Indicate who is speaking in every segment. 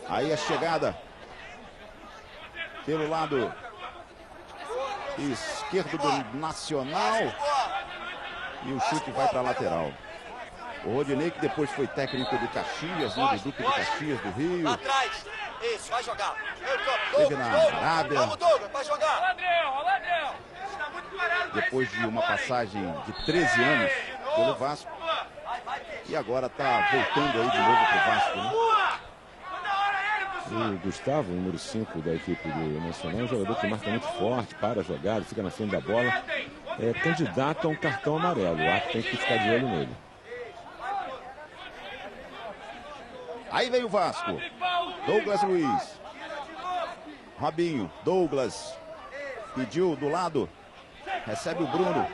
Speaker 1: Aí a chegada pelo lado esquerdo do Nacional. E o chute vai para a lateral. O Rodinei, que depois foi técnico do Caxias, né, do Duque de Caxias, do Rio.
Speaker 2: Lá atrás. Isso, vai jogar.
Speaker 1: Esteve na Arábia.
Speaker 2: Vamos, Douglas, vai jogar.
Speaker 1: Depois de uma passagem de 13 anos pelo Vasco. E agora está voltando aí de novo para o Vasco, né?
Speaker 3: O Gustavo, número 5 da equipe do Nacional, é um jogador que marca muito forte, para jogar, fica na frente da bola. É candidato a um cartão amarelo. O árbitro tem que ficar de olho nele.
Speaker 1: Aí vem o Vasco. Douglas Luiz. Robinho. Douglas. Pediu do lado. Recebe o Bruno.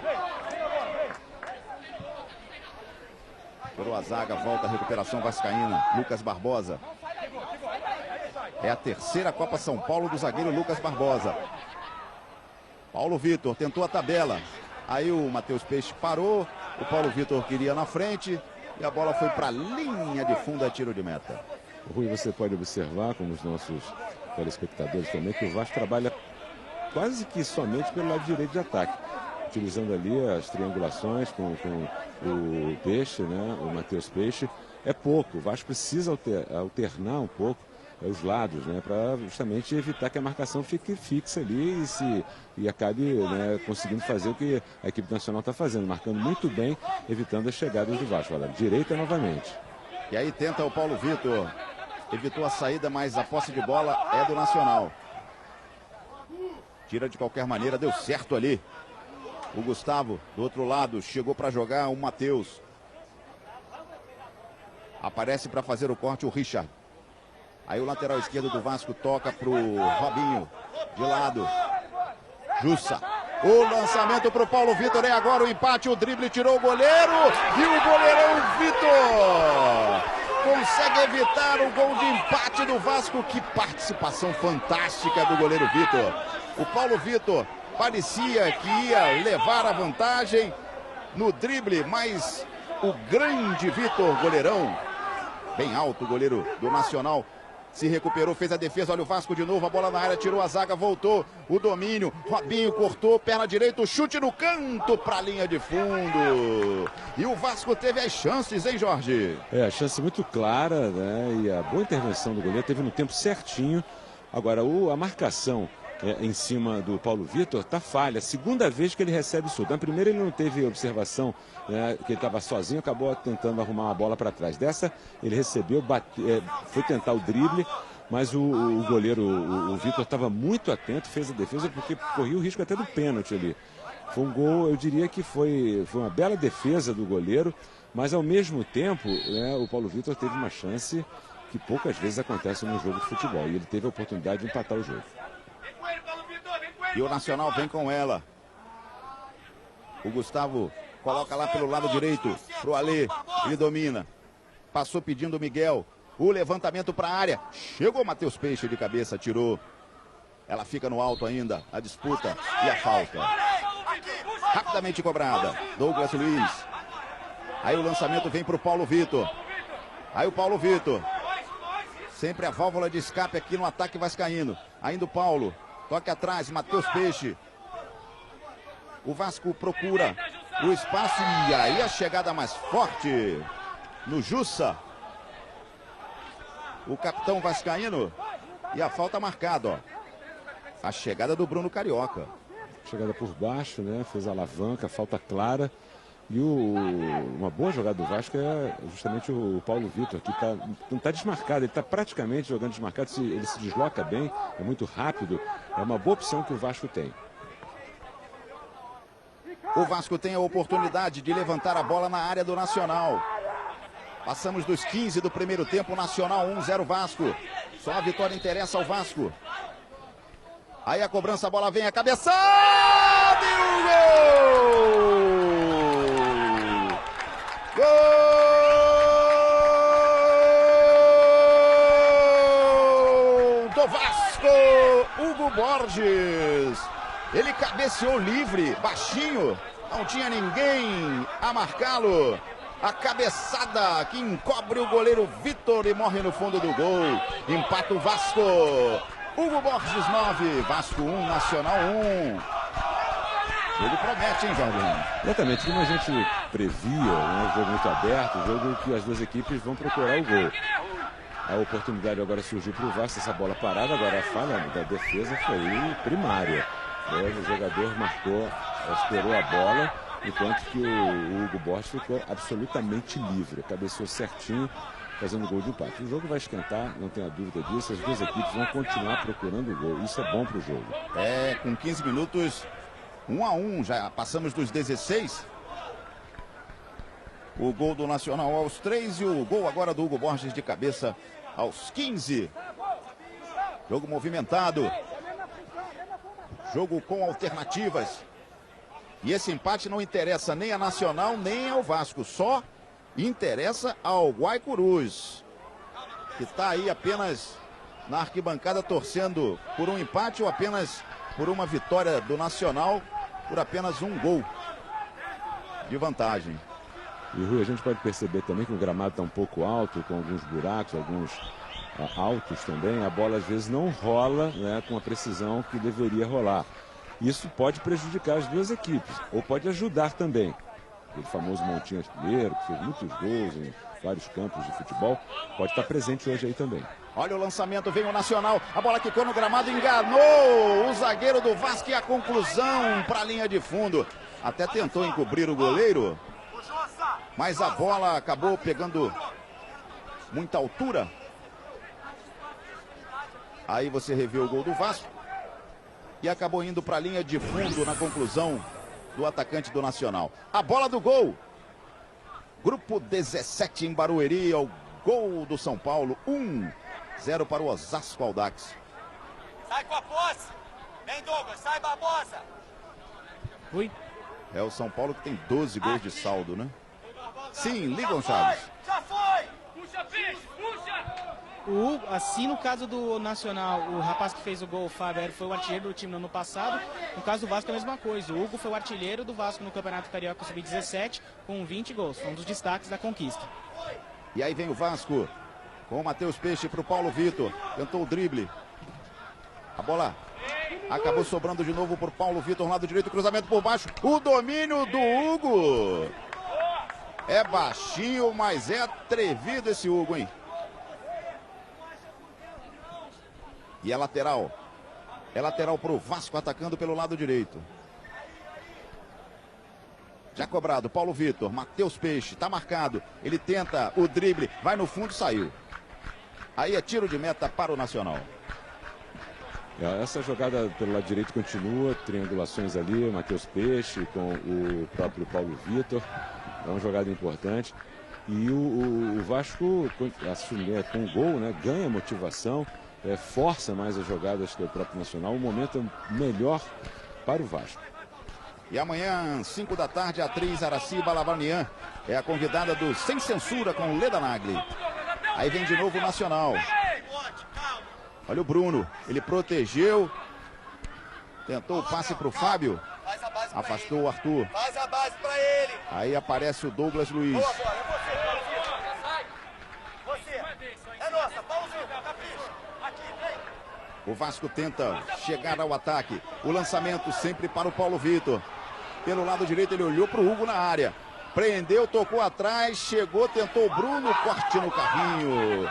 Speaker 1: Por a zaga, volta a recuperação vascaína. Lucas Barbosa. É a terceira Copa São Paulo do zagueiro Lucas Barbosa. Paulo Vitor tentou a tabela. Aí o Matheus Peixe parou. O Paulo Vitor queria na frente. E a bola foi para a linha de fundo a tiro de meta.
Speaker 3: Rui, você pode observar, como os nossos telespectadores também, que o Vasco trabalha quase que somente pelo lado direito de ataque. Utilizando ali as triangulações com o Peixe, né, o Matheus Peixe. É pouco. O Vasco precisa alternar um pouco os lados, né, para justamente evitar que a marcação fique fixa ali e acabe, né, conseguindo fazer o que a equipe nacional está fazendo, marcando muito bem, evitando as chegadas do Vasco. Olha, direita novamente.
Speaker 1: E aí tenta o Paulo Vitor. Evitou a saída, mas a posse de bola é do Nacional. Tira de qualquer maneira, deu certo ali. O Gustavo, do outro lado, chegou para jogar o Matheus. Aparece para fazer o corte o Richard. Aí o lateral esquerdo do Vasco toca pro Robinho. De lado. Jussa. O lançamento pro Paulo Vitor. É agora o empate. O drible tirou o goleiro. E o goleirão Vitor consegue evitar o gol de empate do Vasco. Que participação fantástica do goleiro Vitor. O Paulo Vitor parecia que ia levar a vantagem no drible, mas o grande Vitor, goleirão, bem alto, o goleiro do Nacional, se recuperou, fez a defesa. Olha o Vasco de novo, a bola na área, tirou a zaga, voltou o domínio. Robinho cortou, perna direita, o chute no canto para a linha de fundo. E o Vasco teve as chances, hein, Jorge?
Speaker 3: A chance muito clara, né? E a boa intervenção do goleiro, teve no tempo certinho. Agora, a marcação em cima do Paulo Vitor está falha. Segunda vez que ele recebe isso. Na primeira ele não teve observação, né, que ele estava sozinho, acabou tentando arrumar uma bola para trás. Dessa ele recebeu, foi tentar o drible, mas o goleiro, o Vitor, estava muito atento, fez a defesa porque corria o risco até do pênalti ali. Foi um gol, eu diria que foi uma bela defesa do goleiro, mas ao mesmo tempo, né, o Paulo Vitor teve uma chance que poucas vezes acontece num jogo de futebol, e ele teve a oportunidade de empatar o jogo.
Speaker 1: E o Nacional vem com ela. O Gustavo coloca lá pelo lado direito pro Alê. Ele domina. Passou pedindo o Miguel. O levantamento para a área. Chegou o Matheus Peixe de cabeça, tirou. Ela fica no alto ainda. A disputa e a falta. Rapidamente cobrada. Douglas Luiz. Aí o lançamento vem pro Paulo Vitor. Aí o Paulo Vitor. Sempre a válvula de escape aqui no ataque vascaíno. Ainda o Paulo. Toque atrás, Matheus Peixe. O Vasco procura o espaço e aí a chegada mais forte no Jussa. O capitão vascaíno e a falta marcada, ó. A chegada do Bruno Carioca.
Speaker 3: Chegada por baixo, né? Fez a alavanca, falta clara. E uma boa jogada do Vasco é justamente o Paulo Vitor, que não está desmarcado, ele está praticamente jogando desmarcado, ele se desloca bem, é muito rápido, é uma boa opção que o Vasco tem.
Speaker 1: O Vasco tem a oportunidade de levantar a bola na área do Nacional. Passamos dos 15 do primeiro tempo, Nacional 1-0 Vasco. Só a vitória interessa ao Vasco. Aí a cobrança, a bola vem, a cabeçada e o gol! Gol do Vasco! Hugo Borges. Ele cabeceou livre, baixinho. Não tinha ninguém a marcá-lo. A cabeçada que encobre o goleiro Vitor e morre no fundo do gol. Empata o Vasco. Hugo Borges 9, Vasco 1, Nacional 1. O jogo promete, hein, Jorge?
Speaker 3: Exatamente, como a gente previa, né? Jogo muito aberto, jogo que as duas equipes vão procurar o gol. A oportunidade agora surgiu para o Vasco, essa bola parada, agora a falha da defesa foi primária. O jogador marcou, esperou a bola, enquanto que o Hugo Borges ficou absolutamente livre, cabeceou certinho, fazendo gol de empate. O jogo vai esquentar, não tenha dúvida disso, as duas equipes vão continuar procurando o gol, isso é bom para o jogo.
Speaker 1: Com 15 minutos, 1-1, já passamos dos 16. O gol do Nacional aos 3 e o gol agora do Hugo Borges de cabeça aos 15. Jogo movimentado. Jogo com alternativas. E esse empate não interessa nem a Nacional, nem ao Vasco. Só interessa ao Guaicurus, que está aí apenas na arquibancada torcendo por um empate ou apenas por uma vitória do Nacional por apenas um gol de vantagem.
Speaker 3: E, Rui, a gente pode perceber também que o gramado está um pouco alto, com alguns buracos, alguns altos também. A bola às vezes não rola, né, com a precisão que deveria rolar. Isso pode prejudicar as duas equipes, ou pode ajudar também. O famoso Montinho Artilheiro, que fez muitos gols em vários campos de futebol, pode estar presente hoje aí também.
Speaker 1: Olha o lançamento, vem o Nacional, a bola quicou no gramado, enganou o zagueiro do Vasco e a conclusão para a linha de fundo. Até tentou encobrir o goleiro, mas a bola acabou pegando muita altura. Aí você revê o gol do Vasco e acabou indo para a linha de fundo na conclusão do atacante do Nacional. A bola do gol. Grupo 17 em Barueri, ao gol do São Paulo. 1-0 para o Osasco Audax.
Speaker 2: Sai com a posse. Vem, Douglas, sai, Barbosa.
Speaker 4: Ui.
Speaker 1: É o São Paulo que tem 12 gols de saldo, né? Sim, ligam, Chaves.
Speaker 2: Já foi.
Speaker 5: Puxa, peixe, puxa.
Speaker 4: O Hugo, assim no caso do Nacional, o rapaz que fez o gol, o Fábio, foi o artilheiro do time no ano passado. No caso do Vasco é a mesma coisa. O Hugo foi o artilheiro do Vasco no Campeonato Carioca Sub-17 com 20 gols. Foi um dos destaques da conquista.
Speaker 1: E aí vem o Vasco com o Matheus Peixe para o Paulo Vitor. Tentou o drible. A bola acabou sobrando de novo por Paulo Vitor, lado direito, cruzamento por baixo. O domínio do Hugo. É baixinho, mas é atrevido esse Hugo, hein? E é lateral. É lateral para o Vasco, atacando pelo lado direito. Já cobrado, Paulo Vitor, Matheus Peixe, está marcado. Ele tenta o drible, vai no fundo, saiu. Aí é tiro de meta para o Nacional.
Speaker 3: Essa jogada pelo lado direito continua, triangulações ali, Matheus Peixe com o próprio Paulo Vitor. É uma jogada importante. E o Vasco assume com o gol, né, ganha motivação. Força mais as jogadas que o próprio Nacional. O momento é melhor para o Vasco.
Speaker 1: E amanhã, 5 da tarde, a atriz Araci Balabanian é a convidada do Sem Censura com Leda Nagli. Aí vem de novo o Nacional. Olha o Bruno, ele protegeu. Tentou o passe para o Fábio. Afastou o Arthur.
Speaker 2: Faz a base pra ele.
Speaker 1: Aí aparece o Douglas Luiz.
Speaker 2: Boa, bola, é você. É nossa, Paulozinho, capricha. Aqui, vem.
Speaker 1: O Vasco tenta chegar ao ataque. O lançamento sempre para o Paulo Vitor. Pelo lado direito ele olhou para o Hugo na área. Prendeu, tocou atrás, chegou, tentou o Bruno, corte no carrinho.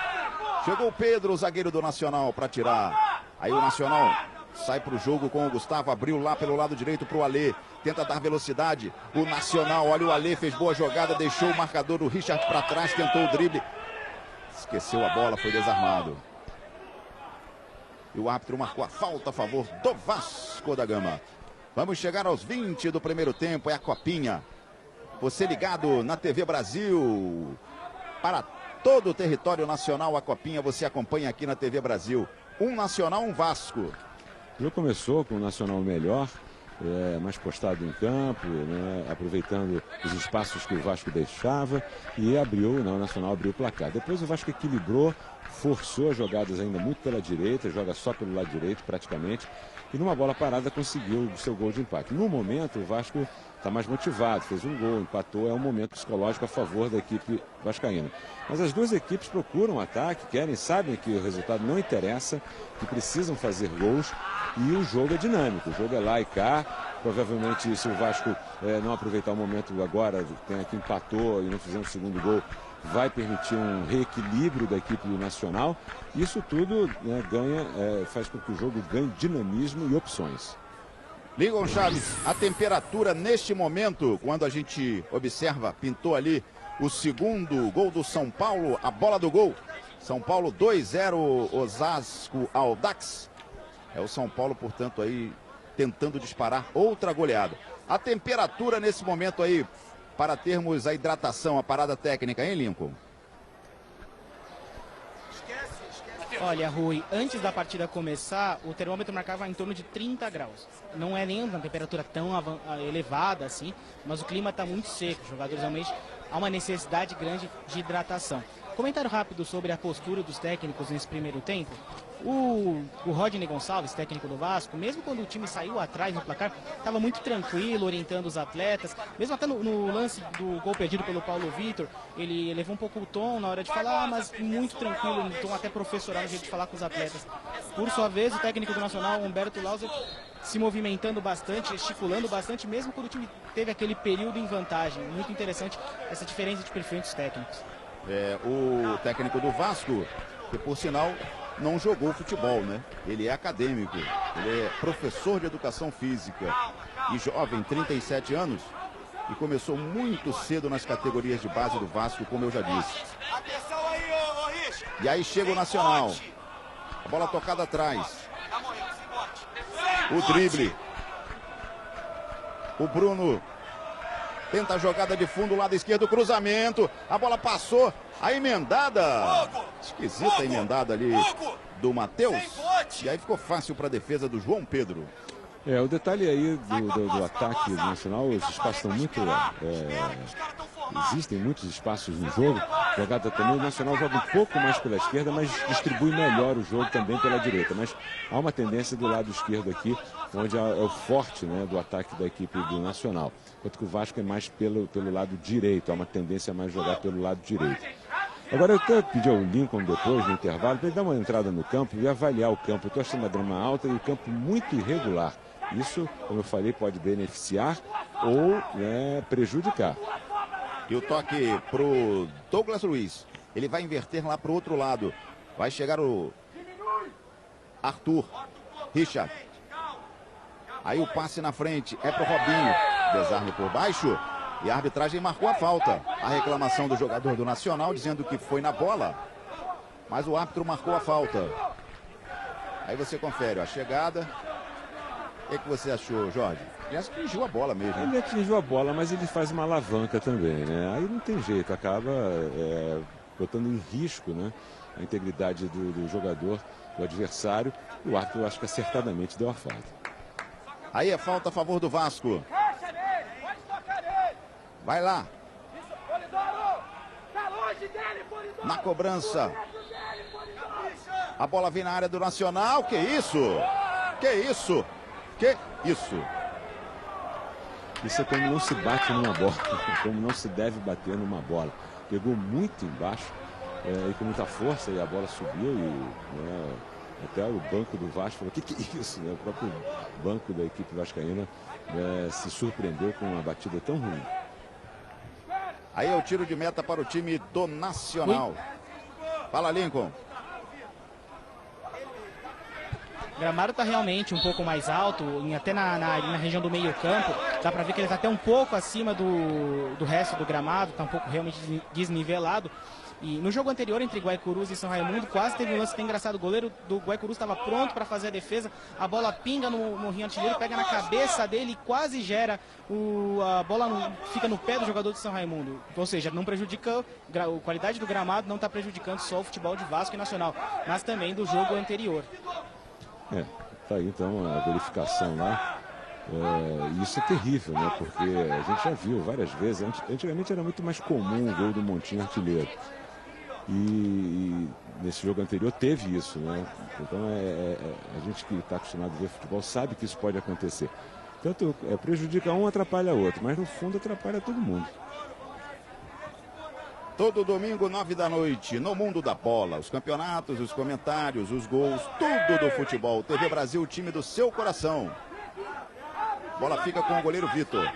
Speaker 1: Chegou o Pedro, o zagueiro do Nacional, para tirar. Aí o Nacional sai para o jogo com o Gustavo, abriu lá pelo lado direito para o Alê. Tenta dar velocidade. O Nacional, olha o Alê, fez boa jogada, deixou o marcador do Richard para trás, tentou o drible. Esqueceu a bola, foi desarmado. E o árbitro marcou a falta a favor do Vasco da Gama. Vamos chegar aos 20 do primeiro tempo, é a Copinha. Você ligado na TV Brasil. Para todo o território nacional, a Copinha você acompanha aqui na TV Brasil. Um Nacional, um Vasco.
Speaker 3: O jogo começou com o Nacional melhor, mais postado em campo, né, aproveitando os espaços que o Vasco deixava e abriu, o Nacional abriu o placar. Depois o Vasco equilibrou, forçou as jogadas ainda muito pela direita, joga só pelo lado direito praticamente, e numa bola parada conseguiu o seu gol de empate. No momento o Vasco está mais motivado, fez um gol, empatou, é um momento psicológico a favor da equipe vascaína. Mas as duas equipes procuram ataque, querem, sabem que o resultado não interessa, que precisam fazer gols, e o jogo é dinâmico, o jogo é lá e cá. Provavelmente, se o Vasco não aproveitar o momento agora, tem aqui empatou e não fizer um segundo gol, vai permitir um reequilíbrio da equipe do Nacional. Isso tudo, né, faz com que o jogo ganhe dinamismo e opções.
Speaker 1: Lincoln Chaves, a temperatura neste momento, quando a gente observa, pintou ali o segundo gol do São Paulo, a bola do gol. São Paulo 2-0, Osasco Audax. É o São Paulo, portanto, aí tentando disparar outra goleada. A temperatura nesse momento aí, para termos a hidratação, a parada técnica, hein, Lincoln?
Speaker 4: Olha, Rui, antes da partida começar, o termômetro marcava em torno de 30 graus. Não é nem uma temperatura tão elevada assim, mas o clima está muito seco. Os jogadores realmente há uma necessidade grande de hidratação. Comentário rápido sobre a postura dos técnicos nesse primeiro tempo. O Rodney Gonçalves, técnico do Vasco, mesmo quando o time saiu atrás no placar, estava muito tranquilo, orientando os atletas. Mesmo até no lance do gol perdido pelo Paulo Vitor, ele elevou um pouco o tom na hora de falar, mas muito tranquilo, um tom até professoral no jeito de falar com os atletas. Por sua vez, o técnico do Nacional, Humberto Lauser, se movimentando bastante, gesticulando bastante, mesmo quando o time teve aquele período em vantagem. Muito interessante essa diferença de perfil entre os técnicos.
Speaker 1: O técnico do Vasco, que por sinal não jogou futebol, né? Ele é acadêmico, ele é professor de educação física e jovem, 37 anos, e começou muito cedo nas categorias de base do Vasco, como eu já disse. E aí chega o Nacional, a bola tocada atrás, o drible, o Bruno tenta a jogada de fundo, lado esquerdo, cruzamento, a bola passou, a emendada, esquisita a emendada ali do Matheus, e aí ficou fácil para a defesa do João Pedro.
Speaker 3: O detalhe aí do ataque do Nacional, os espaços estão muito... existem muitos espaços no jogo, jogada também, o Nacional joga um pouco mais pela esquerda, mas distribui melhor o jogo também pela direita, mas há uma tendência do lado esquerdo aqui, onde é o forte, né, do ataque da equipe do Nacional, enquanto que o Vasco é mais pelo lado direito, há uma tendência a mais jogar pelo lado direito. Agora eu até pedi ao Lincoln depois, no intervalo, para ele dar uma entrada no campo e avaliar o campo. Eu estou achando a grama alta e o campo muito irregular. Isso, como eu falei, pode beneficiar ou, né, prejudicar.
Speaker 1: E o toque pro Douglas Luiz. Ele vai inverter lá pro outro lado. Vai chegar o Arthur Richard. Aí o passe na frente é pro Robinho. Desarme por baixo. E a arbitragem marcou a falta. A reclamação do jogador do Nacional dizendo que foi na bola. Mas o árbitro marcou a falta. Aí você confere a chegada. O que você achou, Jorge? Ele atingiu a bola mesmo.
Speaker 3: Ele atingiu a bola, mas ele faz uma alavanca também, né? Aí não tem jeito, acaba botando em risco, né, a integridade do jogador, do adversário. O árbitro, acho que acertadamente deu a falta.
Speaker 1: Aí é falta a favor do Vasco. Vai lá. Na cobrança. A bola vem na área do Nacional. Que isso? Que isso? Que isso?
Speaker 3: Isso é como não se bate numa bola, como não se deve bater numa bola. Pegou muito embaixo e com muita força, e a bola subiu e até o banco do Vasco falou, que é isso? O próprio banco da equipe vascaína se surpreendeu com uma batida tão ruim.
Speaker 1: Aí é o tiro de meta para o time do Nacional. Fala, Lincoln.
Speaker 4: O gramado está realmente um pouco mais alto, até na região do meio campo. Dá para ver que ele está até um pouco acima do resto do gramado, está um pouco realmente desnivelado. E no jogo anterior entre Guaicurus e São Raimundo, quase teve um lance até engraçado. O goleiro do Guaicurus estava pronto para fazer a defesa. A bola pinga no Rio Artilheiro, pega na cabeça dele e quase gera. A bola fica no pé do jogador de São Raimundo. Ou seja, não prejudica, a qualidade do gramado não está prejudicando só o futebol de Vasco e Nacional, mas também do jogo anterior.
Speaker 3: Tá aí então a verificação lá. Isso é terrível, né? Porque a gente já viu várias vezes. Antigamente era muito mais comum o gol do Montinho Artilheiro. e nesse jogo anterior teve isso, né? Então a gente que está acostumado a ver futebol sabe que isso pode acontecer. Tanto prejudica um, atrapalha outro, mas no fundo atrapalha todo mundo.
Speaker 1: Todo domingo, 9 da noite, no Mundo da Bola. Os campeonatos, os comentários, os gols, tudo do futebol. TV Brasil, o time do seu coração. Bola fica com o goleiro Vitor.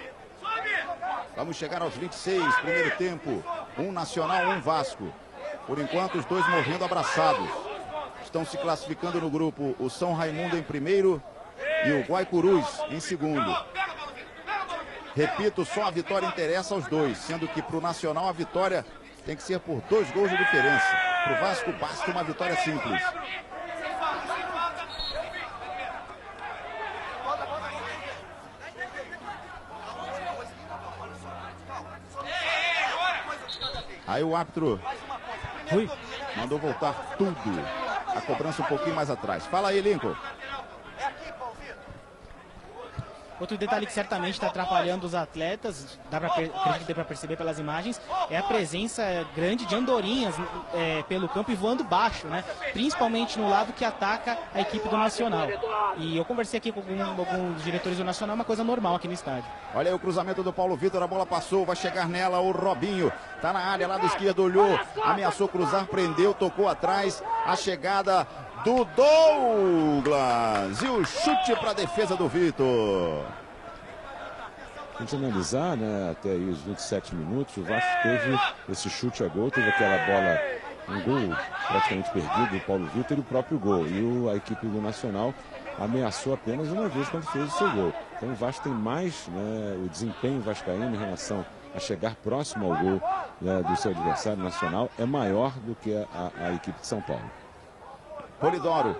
Speaker 1: Vamos chegar aos 26, primeiro tempo. Um Nacional, um Vasco. Por enquanto, os dois morrendo abraçados. Estão se classificando no grupo o São Raimundo em primeiro e o Guaicurus em segundo. Repito, só a vitória interessa aos dois, sendo que para o Nacional a vitória tem que ser por 2 gols de diferença. Para o Vasco basta uma vitória simples. Aí o árbitro mandou voltar tudo. A cobrança um pouquinho mais atrás. Fala aí, Lincoln.
Speaker 4: Outro detalhe que certamente está atrapalhando os atletas, acredito que dê para perceber pelas imagens, é a presença grande de andorinhas pelo campo e voando baixo, né? Principalmente no lado que ataca a equipe do Nacional. E eu conversei aqui com alguns diretores do Nacional, uma coisa normal aqui no estádio.
Speaker 1: Olha aí o cruzamento do Paulo Vitor, a bola passou, vai chegar nela o Robinho. Tá na área, lado esquerdo, olhou, ameaçou cruzar, prendeu, tocou atrás. A chegada do Douglas. E o chute para a defesa do Vitor.
Speaker 3: A gente analisar, né, até aí os 27 minutos, o Vasco teve esse chute a gol, teve aquela bola, um gol praticamente perdido do Paulo Vitor e o próprio gol. E a equipe do Nacional ameaçou apenas uma vez quando fez o seu gol. Então o Vasco tem mais, né, o desempenho vascaíno em relação a chegar próximo ao gol, né, do seu adversário nacional é maior do que a equipe de São Paulo.
Speaker 1: Polidoro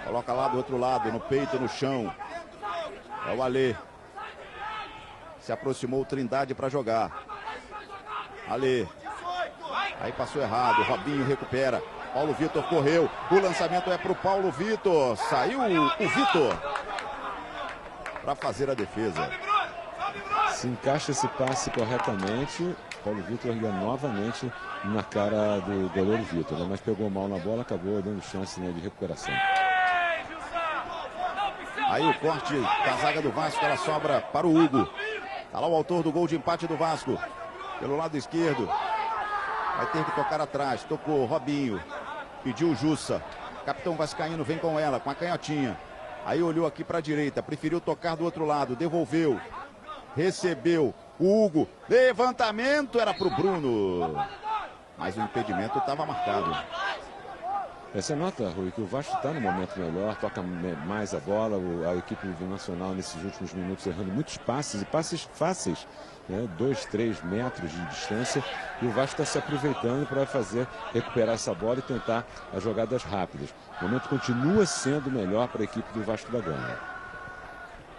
Speaker 1: coloca lá do outro lado, no peito, no chão. É o Alê. Se aproximou o Trindade para jogar. Alê. Aí passou errado. Robinho recupera. Paulo Vitor correu. O lançamento é para o Paulo Vitor. Saiu o Vitor para fazer a defesa.
Speaker 3: Se encaixa esse passe corretamente, Paulo Vitor ia novamente na cara do goleiro Vitor, né? Mas pegou mal na bola, acabou dando chance, né, de recuperação.
Speaker 1: Aí o corte da zaga do Vasco, ela sobra para o Hugo. Está lá o autor do gol de empate do Vasco. Pelo lado esquerdo. Vai ter que tocar atrás. Tocou Robinho. Pediu Jussa. Capitão vascaíno vem com ela, com a canhotinha. Aí olhou aqui para a direita. Preferiu tocar do outro lado. Devolveu. Recebeu. O Hugo. Levantamento era para o Bruno. Mas o impedimento estava marcado.
Speaker 3: Você nota, Rui, que o Vasco está no momento melhor, toca mais a bola, a equipe do Nacional nesses últimos minutos errando muitos passes, e passes fáceis, né? 2, 3 metros de distância, e o Vasco está se aproveitando para recuperar essa bola e tentar as jogadas rápidas. O momento continua sendo melhor para a equipe do Vasco da Gama.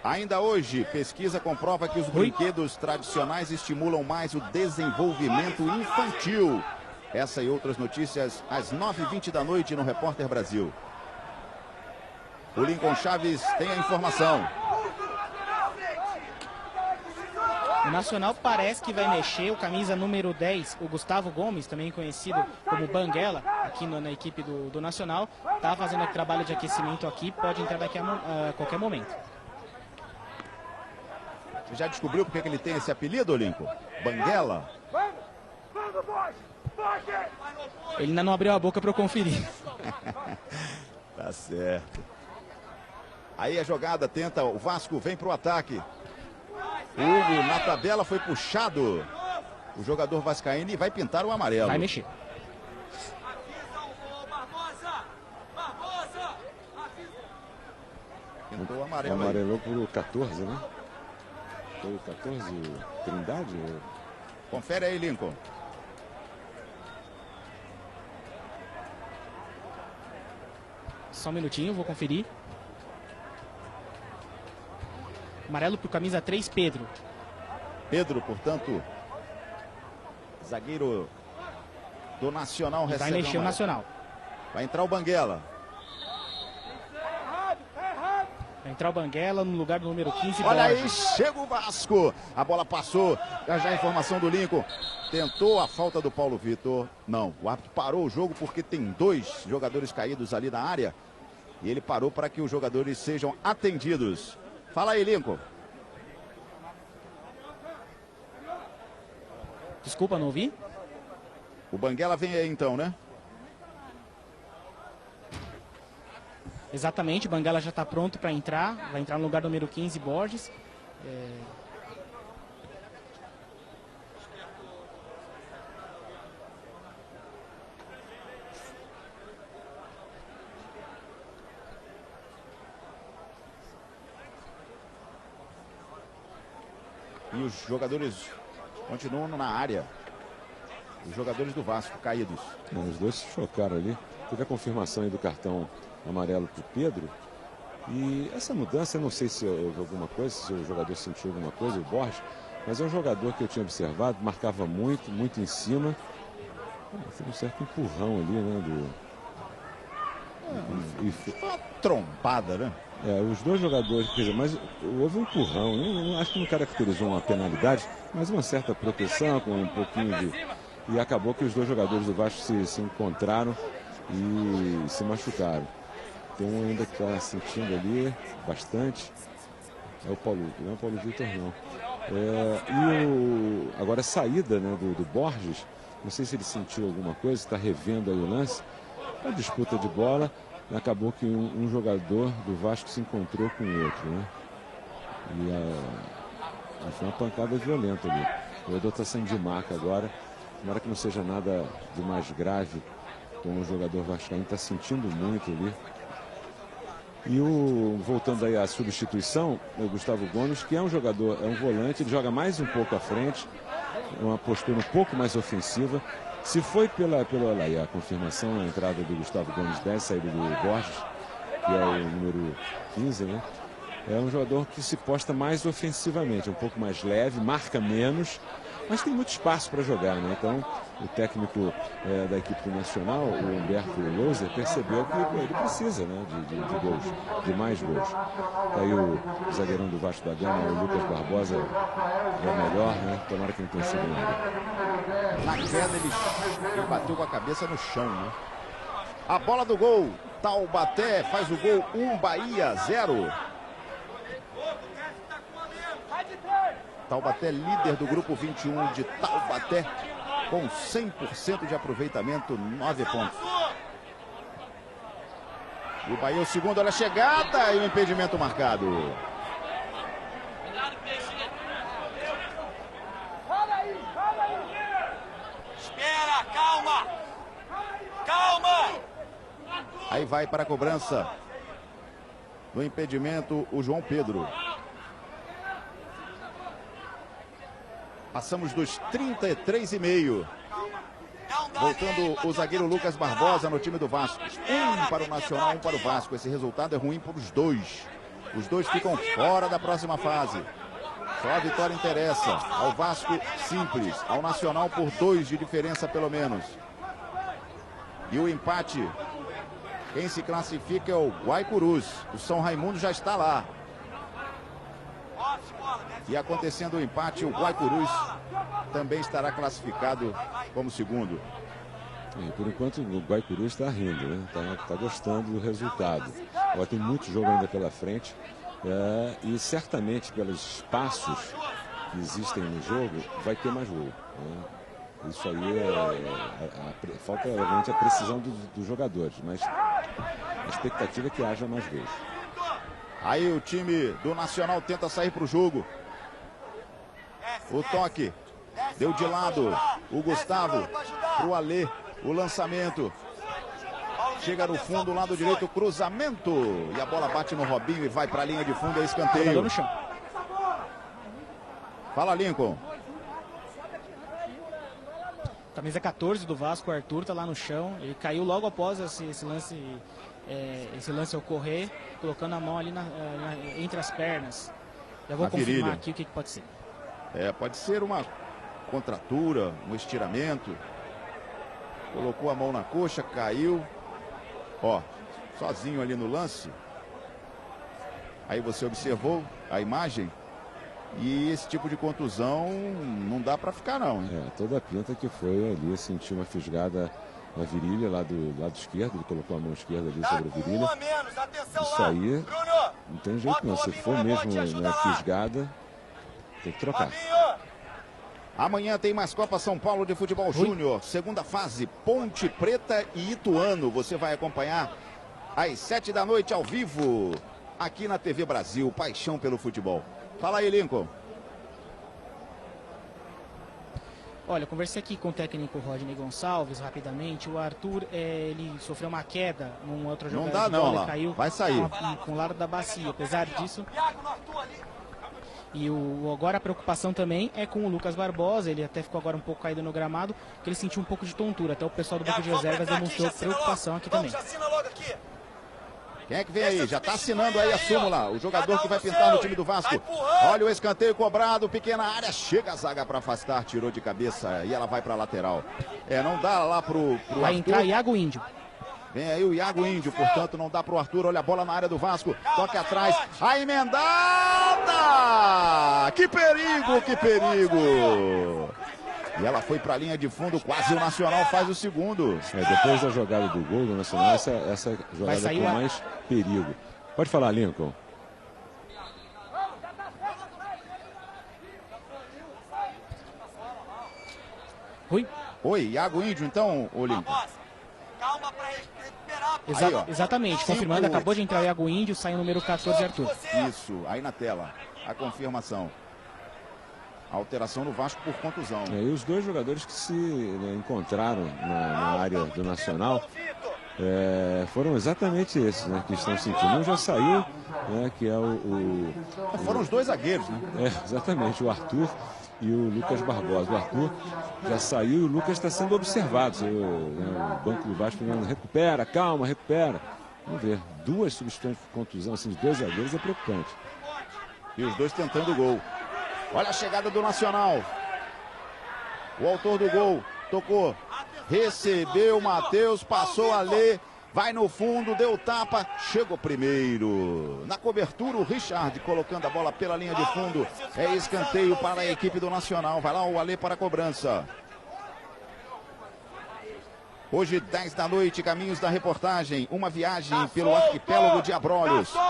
Speaker 1: Ainda hoje, pesquisa comprova que os brinquedos tradicionais estimulam mais o desenvolvimento infantil. Essa e outras notícias às 9h20 da noite no Repórter Brasil. O Lincoln Chaves tem a informação.
Speaker 4: O Nacional parece que vai mexer. O camisa número 10, o Gustavo Gomes, também conhecido como Banguela, aqui na equipe do Nacional, está fazendo trabalho de aquecimento aqui, pode entrar daqui a qualquer momento.
Speaker 1: Você já descobriu porque que ele tem esse apelido, Lincoln? Banguela?
Speaker 4: Ele ainda não abriu a boca para eu conferir.
Speaker 1: Tá certo. Aí a jogada tenta, o Vasco vem para o ataque. O Hugo na tabela foi puxado. O jogador vascaíno vai pintar o amarelo.
Speaker 4: Vai mexer.
Speaker 1: Pintou o amarelo.
Speaker 3: Amarelou por 14, né? Foi o 14, Trindade?
Speaker 1: Confere aí, Lincoln.
Speaker 4: Só um minutinho, vou conferir. Amarelo pro camisa 3, Pedro.
Speaker 1: Pedro, portanto, zagueiro do Nacional recebe.
Speaker 4: Vai mexer o Nacional.
Speaker 1: Vai entrar o Banguela.
Speaker 4: Vai entrar o Banguela no lugar do número 15,
Speaker 1: Olha aí,
Speaker 4: Borges.
Speaker 1: chega o Vasco. A bola passou. Já a informação do Lincoln. Tentou a falta do Paulo Vitor. Não, o árbitro parou o jogo porque tem 2 jogadores caídos ali na área. E ele parou para que os jogadores sejam atendidos. Fala aí, Lincoln.
Speaker 4: Desculpa, não ouvi?
Speaker 1: O Banguela vem aí então, né?
Speaker 4: Exatamente, o Banguela já está pronto para entrar. Vai entrar no lugar do número 15, Borges.
Speaker 1: E os jogadores continuam na área. Os jogadores do Vasco caídos.
Speaker 3: Os dois se chocaram ali. Teve a confirmação aí do cartão amarelo para o Pedro. E essa mudança, eu não sei se houve alguma coisa, se o jogador sentiu alguma coisa, o Borges, mas é um jogador que eu tinha observado, marcava muito, muito em cima. Teve um certo empurrão ali, né?
Speaker 1: Uma trombada, né?
Speaker 3: Os dois jogadores, quer dizer, mas houve um empurrão. Acho que não caracterizou uma penalidade, mas uma certa proteção, com um pouquinho de. E acabou que os dois jogadores do Vasco se encontraram e se machucaram. Tem um ainda que está sentindo ali bastante. É o Paulo, não é o Paulo Vitor, não. Agora a saída, né, do Borges, não sei se ele sentiu alguma coisa, está revendo aí o lance. A disputa de bola, acabou que um jogador do Vasco se encontrou com o outro, né? E foi uma pancada violenta ali. O jogador está saindo de marca agora. Tomara que não seja nada de mais grave. Então o jogador vascaíno está sentindo muito ali. E voltando aí à substituição, o Gustavo Gomes, que é um jogador, é um volante, ele joga mais um pouco à frente, uma postura um pouco mais ofensiva. Se foi pela a confirmação, a entrada do Gustavo Gomes 10, saída do Borges, que é o número 15, né? É um jogador que se posta mais ofensivamente, um pouco mais leve, marca menos, mas tem muito espaço para jogar, né? Então, o técnico da equipe nacional, o Humberto Louser, percebeu que ele precisa, né, de gols, de mais gols. Aí o zagueirão do Vasco da Gama, o Lucas Barbosa, é o melhor, né? Tomara que não tenha sido nada.
Speaker 1: Na queda ele bateu com a cabeça no chão, né? A bola do gol. Taubaté faz o gol, 1, Bahia 0. Taubaté líder do grupo 21 de Taubaté, com 100% de aproveitamento, 9 pontos. E o Bahia o segundo, olha a chegada e o impedimento marcado.
Speaker 2: Espera, calma! Calma!
Speaker 1: Aí vai para a cobrança do impedimento o João Pedro. Passamos dos 33,5. Voltando o zagueiro Lucas Barbosa no time do Vasco. 1 para o Nacional, 1 para o Vasco. Esse resultado é ruim para os dois. Os dois ficam fora da próxima fase. Só a vitória interessa. Ao Vasco, simples. Ao Nacional, por 2 de diferença pelo menos. E o empate, quem se classifica é o Guaicurus. O São Raimundo já está lá. E acontecendo o empate, o Guaicurus também estará classificado como segundo.
Speaker 3: Por enquanto o Guaicurus está rindo, né? Tá gostando do resultado. Agora tem muito jogo ainda pela frente. E certamente pelos espaços que existem no jogo, vai ter mais gol, né? Isso aí falta obviamente a precisão dos jogadores, mas a expectativa é que haja mais gols.
Speaker 1: Aí o time do Nacional tenta sair para o jogo. O toque deu de lado o Gustavo para o Alê. O lançamento chega no fundo, lado direito, cruzamento. E a bola bate no Robinho e vai para a linha de fundo, é escanteio.
Speaker 4: No chão.
Speaker 1: Fala, Lincoln.
Speaker 4: Camisa 14 do Vasco, o Arthur está lá no chão. Ele caiu logo após esse lance ocorrer, colocando a mão ali entre as pernas. Já vou confirmar aqui o que pode ser.
Speaker 1: Pode ser uma contratura, um estiramento. Colocou a mão na coxa, caiu. Ó, sozinho ali no lance. Aí você observou a imagem. E esse tipo de contusão não dá para ficar não, hein?
Speaker 3: É, toda a pinta que foi ali, sentiu uma fisgada na virilha lá do lado esquerdo, ele colocou a mão esquerda ali sobre a virilha. Isso aí não tem jeito não, se for mesmo né, fisgada, tem que trocar.
Speaker 1: Amanhã tem mais Copa São Paulo de Futebol Júnior, segunda fase, Ponte Preta e Ituano. Você vai acompanhar às 7 da noite ao vivo, aqui na TV Brasil, paixão pelo futebol. Fala aí, Lincoln.
Speaker 4: Olha, eu conversei aqui com o técnico Rodney Gonçalves rapidamente. O Arthur, ele sofreu uma queda num outro jogador.
Speaker 1: Não dá não, lá.
Speaker 4: Caiu
Speaker 1: Vai sair.
Speaker 4: Com o lado da bacia. Apesar disso... E agora a preocupação também é com o Lucas Barbosa. Ele até ficou agora um pouco caído no gramado, porque ele sentiu um pouco de tontura. Até o pessoal do banco de reservas demonstrou preocupação aqui também.
Speaker 1: Quem é que vem aí? Já está assinando aí a súmula. O jogador que vai pintar no time do Vasco. Olha o escanteio cobrado, pequena área. Chega a zaga para afastar, tirou de cabeça e ela vai para a lateral. Não dá lá pro
Speaker 4: vai
Speaker 1: Arthur.
Speaker 4: Entrar Iago Índio.
Speaker 1: Vem aí o Iago Índio, portanto não dá pro Arthur. Olha a bola na área do Vasco. Toca atrás. A emendada! Que perigo, que perigo! E ela foi para a linha de fundo, quase o Nacional faz o segundo.
Speaker 3: Depois da jogada do gol do Nacional, essa jogada com mais perigo. Pode falar, Lincoln.
Speaker 1: Oi, Iago Índio então, ô Lincoln.
Speaker 2: Calma para recuperar.
Speaker 4: Exatamente, confirmando, acabou de entrar o Iago Índio, sai o número 14, Arthur.
Speaker 1: Isso, aí na tela, a confirmação. A alteração no Vasco por contusão.
Speaker 3: E os dois jogadores que se encontraram na área do Nacional foram exatamente esses, né, que estão sentindo. Um já saiu, né, que é
Speaker 1: foram os dois zagueiros, né?
Speaker 3: Exatamente, o Arthur e o Lucas Barbosa. O Arthur já saiu e o Lucas está sendo observado. O banco do Vasco recupera, calma, recupera. Vamos ver, duas substituições por contusão, assim, de dois zagueiros é preocupante.
Speaker 1: E os dois tentando o gol. Olha a chegada do Nacional. O autor do gol tocou, recebeu o Matheus, passou a Lê, vai no fundo, deu tapa, chegou primeiro. Na cobertura o Richard colocando a bola pela linha de fundo. É escanteio para a equipe do Nacional. Vai lá o Alê para a cobrança. Hoje, 10 da noite, caminhos da reportagem. Uma viagem pelo arquipélago de Abrolhos.
Speaker 2: Tá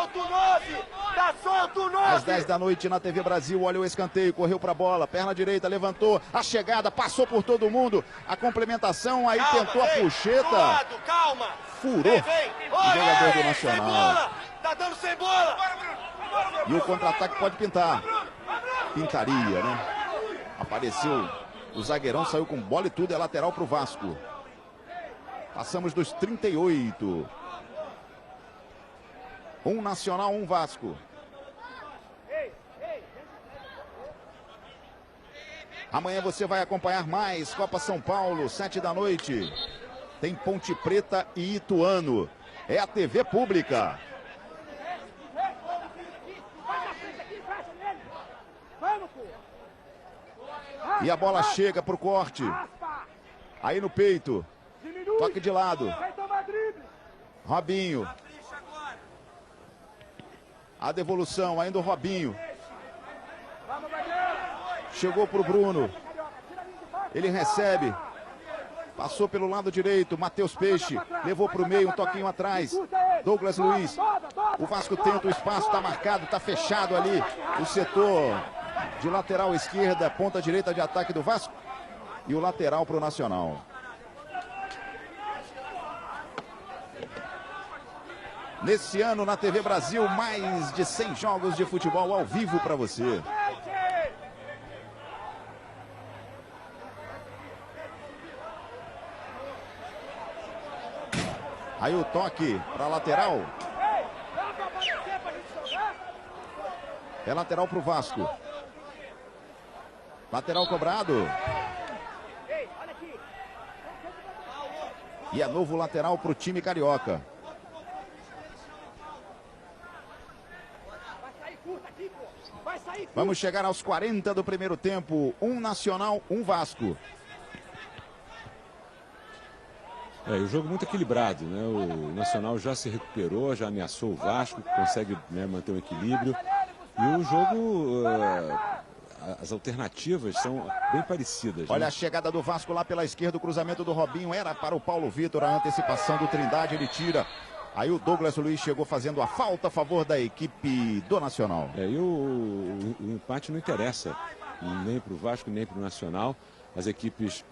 Speaker 2: solto o 9!
Speaker 1: Às 10 da noite na TV Brasil, olha o escanteio, correu para a bola, perna direita, levantou, a chegada, passou por todo mundo, a complementação, aí tentou a puxeta, furou o jogador do Nacional.
Speaker 2: Tá dando sem bola!
Speaker 1: E o contra-ataque pode pintar. Pintaria, né? Apareceu, o zagueirão saiu com bola e tudo, é lateral para o Vasco. Passamos dos 38. Um Nacional, um Vasco. Amanhã você vai acompanhar mais Copa São Paulo, 7 da noite. Tem Ponte Preta e Ituano. É a TV pública. E a bola chega para o corte. Aí no peito. Toque de lado. Robinho. A devolução, ainda o Robinho. Chegou para o Bruno. Ele recebe. Passou pelo lado direito. Matheus Peixe. Levou para o meio, um toquinho atrás. Douglas Luiz. O Vasco tenta o espaço, está marcado, está fechado ali. O setor de lateral esquerda, ponta direita de ataque do Vasco. E o lateral para o Nacional. Nesse ano na TV Brasil, mais de 100 jogos de futebol ao vivo para você. Aí o toque para a lateral. É lateral para o Vasco. Lateral cobrado. E é novo lateral para o time carioca. Vamos chegar aos 40 do primeiro tempo. Um Nacional, um Vasco.
Speaker 3: E o jogo muito equilibrado, né? O Nacional já se recuperou, já ameaçou o Vasco, consegue, né, manter o equilíbrio. E o jogo, as alternativas são bem parecidas.
Speaker 1: Olha,
Speaker 3: né?
Speaker 1: a chegada do Vasco lá pela esquerda, o cruzamento do Robinho era para o Paulo Vitor, a antecipação do Trindade, ele tira. Aí o Douglas Luiz chegou fazendo a falta a favor da equipe do Nacional.
Speaker 3: E o empate não interessa nem para o Vasco, nem para o Nacional. As equipes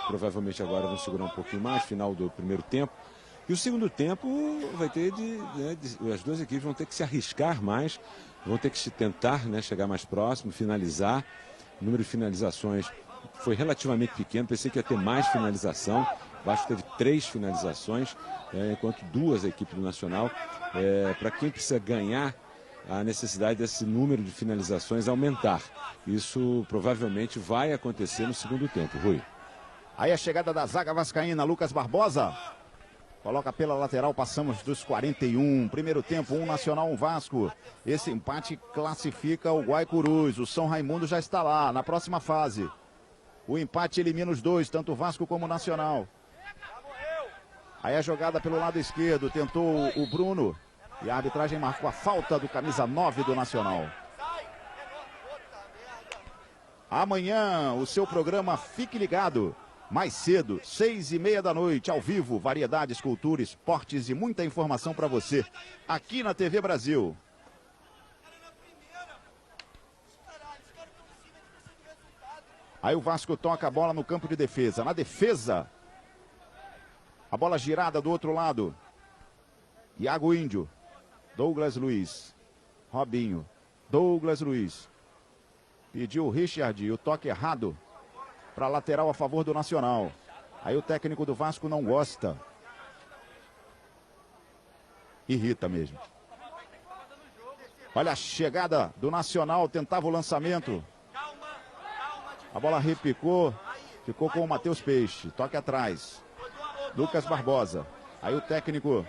Speaker 3: provavelmente agora vão segurar um pouquinho mais, final do primeiro tempo. E o segundo tempo vai ter as duas equipes vão ter que se arriscar mais, vão ter que se tentar, né, chegar mais próximo, finalizar. O número de finalizações foi relativamente pequeno, pensei que ia ter mais finalização. O Vasco teve 3 finalizações, enquanto 2 a equipe do Nacional. Para quem precisa ganhar, a necessidade desse número de finalizações aumentar. Isso provavelmente vai acontecer no segundo tempo, Rui.
Speaker 1: Aí a chegada da zaga vascaína, Lucas Barbosa. Coloca pela lateral, passamos dos 41. Primeiro tempo, 1 Nacional, 1 Vasco. Esse empate classifica o Guaicurus. O São Raimundo já está lá, na próxima fase. O empate elimina os dois, tanto o Vasco como o Nacional. Aí a jogada pelo lado esquerdo, tentou o Bruno. E a arbitragem marcou a falta do camisa 9 do Nacional. Amanhã, o seu programa Fique Ligado. Mais cedo, 6h30 da noite, ao vivo, variedades, cultura, esportes e muita informação para você, aqui na TV Brasil. Aí o Vasco toca a bola no campo de defesa. Na defesa, a bola girada do outro lado. Iago Índio, Douglas Luiz, Robinho, Douglas Luiz. Pediu o Richard e o toque errado para lateral a favor do Nacional. Aí o técnico do Vasco não gosta. Irrita mesmo. Olha a chegada do Nacional, tentava o lançamento. A bola repicou, ficou com o Matheus Peixe. Toque atrás. Lucas Barbosa. Aí o técnico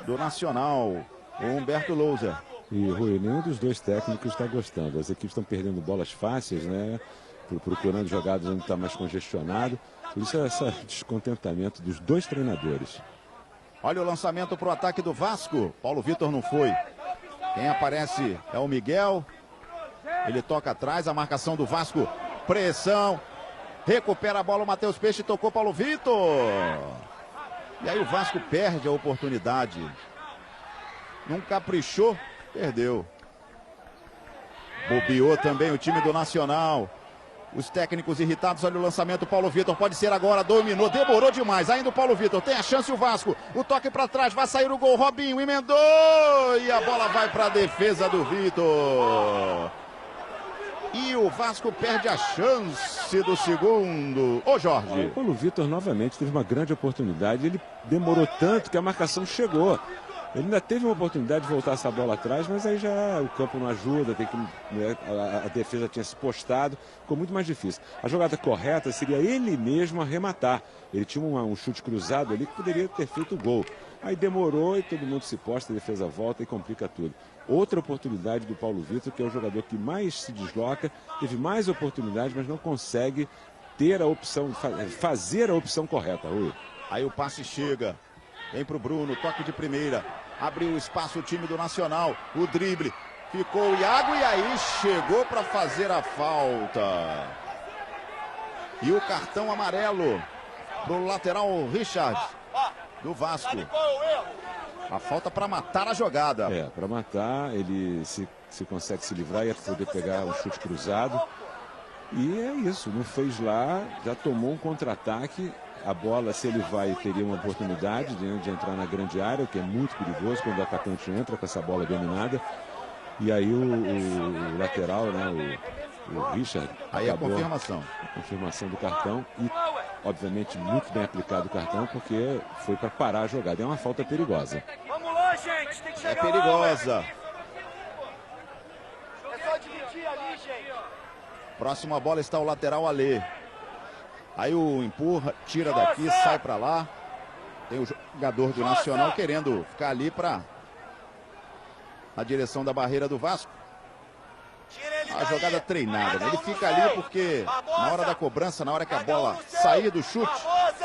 Speaker 1: do Nacional, o Humberto Louser.
Speaker 3: E, Rui, nenhum dos dois técnicos está gostando. As equipes estão perdendo bolas fáceis, né? Procurando jogadas onde está mais congestionado. Por isso esse descontentamento dos dois treinadores.
Speaker 1: Olha o lançamento para o ataque do Vasco. Paulo Vitor não foi. Quem aparece é o Miguel. Ele toca atrás, a marcação do Vasco. Pressão. Recupera a bola o Matheus Peixe, tocou Paulo Vitor. E aí o Vasco perde a oportunidade. Não caprichou, perdeu. Bobeou também o time do Nacional. Os técnicos irritados, olha o lançamento, Paulo Vitor, pode ser agora, dominou, demorou demais, ainda o Paulo Vitor, tem a chance o Vasco, o toque para trás, vai sair o gol, Robinho emendou, e a bola vai para a defesa do Vitor. E o Vasco perde a chance do segundo. Ô Jorge.
Speaker 3: O Paulo Vitor novamente teve uma grande oportunidade, ele demorou tanto que a marcação chegou. Ele ainda teve uma oportunidade de voltar essa bola atrás, mas aí já o campo não ajuda, a defesa tinha se postado, ficou muito mais difícil. A jogada correta seria ele mesmo arrematar. Ele tinha um chute cruzado ali que poderia ter feito o gol. Aí demorou e todo mundo se posta, a defesa volta e complica tudo. Outra oportunidade do Paulo Vitor, que é o jogador que mais se desloca, teve mais oportunidades, mas não consegue ter a opção, fazer a opção correta, Rui.
Speaker 1: Aí o passe chega. Vem pro Bruno, toque de primeira. Abriu o espaço o time do Nacional. O drible. Ficou o Iago e aí chegou para fazer a falta. E o cartão amarelo pro lateral Richard do Vasco. A falta para matar a jogada.
Speaker 3: Para matar, ele se consegue se livrar e poder pegar um chute cruzado. E é isso, não fez lá, já tomou um contra-ataque. A bola, se ele vai, teria uma oportunidade de entrar na grande área, o que é muito perigoso quando o atacante entra com essa bola dominada. E aí o lateral, né, o Richard,
Speaker 1: aí a confirmação.
Speaker 3: A confirmação do cartão e, obviamente, muito bem aplicado o cartão, porque foi para parar a jogada. É uma falta perigosa.
Speaker 2: Vamos lá, gente, tem que chegar.
Speaker 1: É perigosa.
Speaker 2: Lá, é só dividir ali, gente.
Speaker 1: Próxima bola está o lateral Alê. Aí o empurra, tira daqui, sai para lá. Tem o jogador do Nacional querendo ficar ali para a direção da barreira do Vasco. A jogada treinada, né? Ele fica ali porque na hora da cobrança, na hora que a bola sair do chute,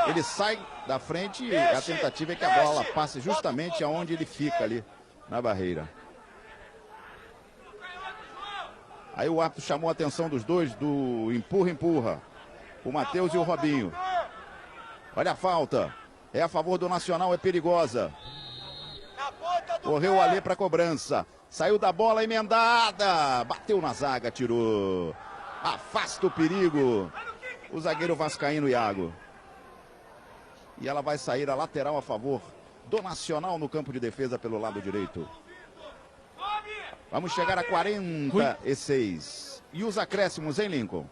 Speaker 1: ele sai da frente e a tentativa é que a bola passe justamente aonde ele fica ali, na barreira. Aí o árbitro chamou a atenção dos dois, do empurra. O Matheus e o Robinho. Olha a falta. É a favor do Nacional, é perigosa. Correu ali para cobrança. Saiu da bola emendada. Bateu na zaga, tirou. Afasta o perigo. O zagueiro vascaíno, Iago. E ela vai sair a lateral a favor do Nacional no campo de defesa pelo lado direito. Vamos chegar a 46. E os acréscimos, hein, Lincoln?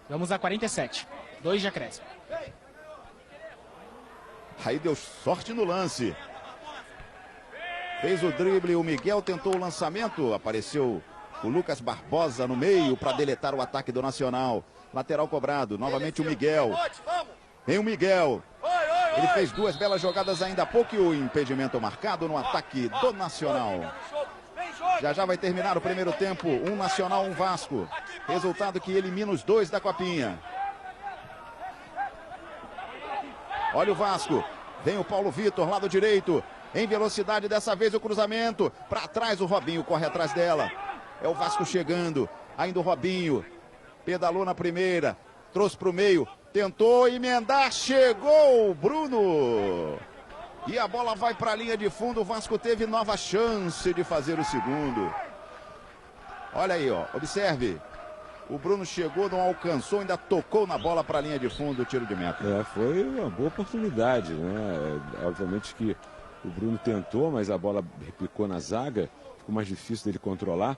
Speaker 4: Vamos a 47. 2 de acréscimo.
Speaker 1: Aí deu sorte no lance. Fez o drible, o Miguel tentou o lançamento. Apareceu o Lucas Barbosa no meio para deletar o ataque do Nacional. Lateral cobrado, novamente o Miguel. Vem o Miguel. Ele fez 2 belas jogadas ainda há pouco e o impedimento marcado no ataque do Nacional. Já vai terminar o primeiro tempo. 1 Nacional, 1 Vasco. Resultado que elimina os 2 da Copinha. Olha o Vasco. Vem o Paulo Vitor, lado direito. Em velocidade, dessa vez o cruzamento. Para trás o Robinho, corre atrás dela. É o Vasco chegando. Ainda o Robinho. Pedalou na primeira. Trouxe para o meio. Tentou emendar. Chegou o Bruno. E a bola vai para a linha de fundo. O Vasco teve nova chance de fazer o segundo. Olha aí, ó. Observe. O Bruno chegou, não alcançou, ainda tocou na bola para a linha de fundo, o tiro de meta.
Speaker 3: Foi uma boa oportunidade, né? Obviamente que o Bruno tentou, mas a bola replicou na zaga, ficou mais difícil dele controlar.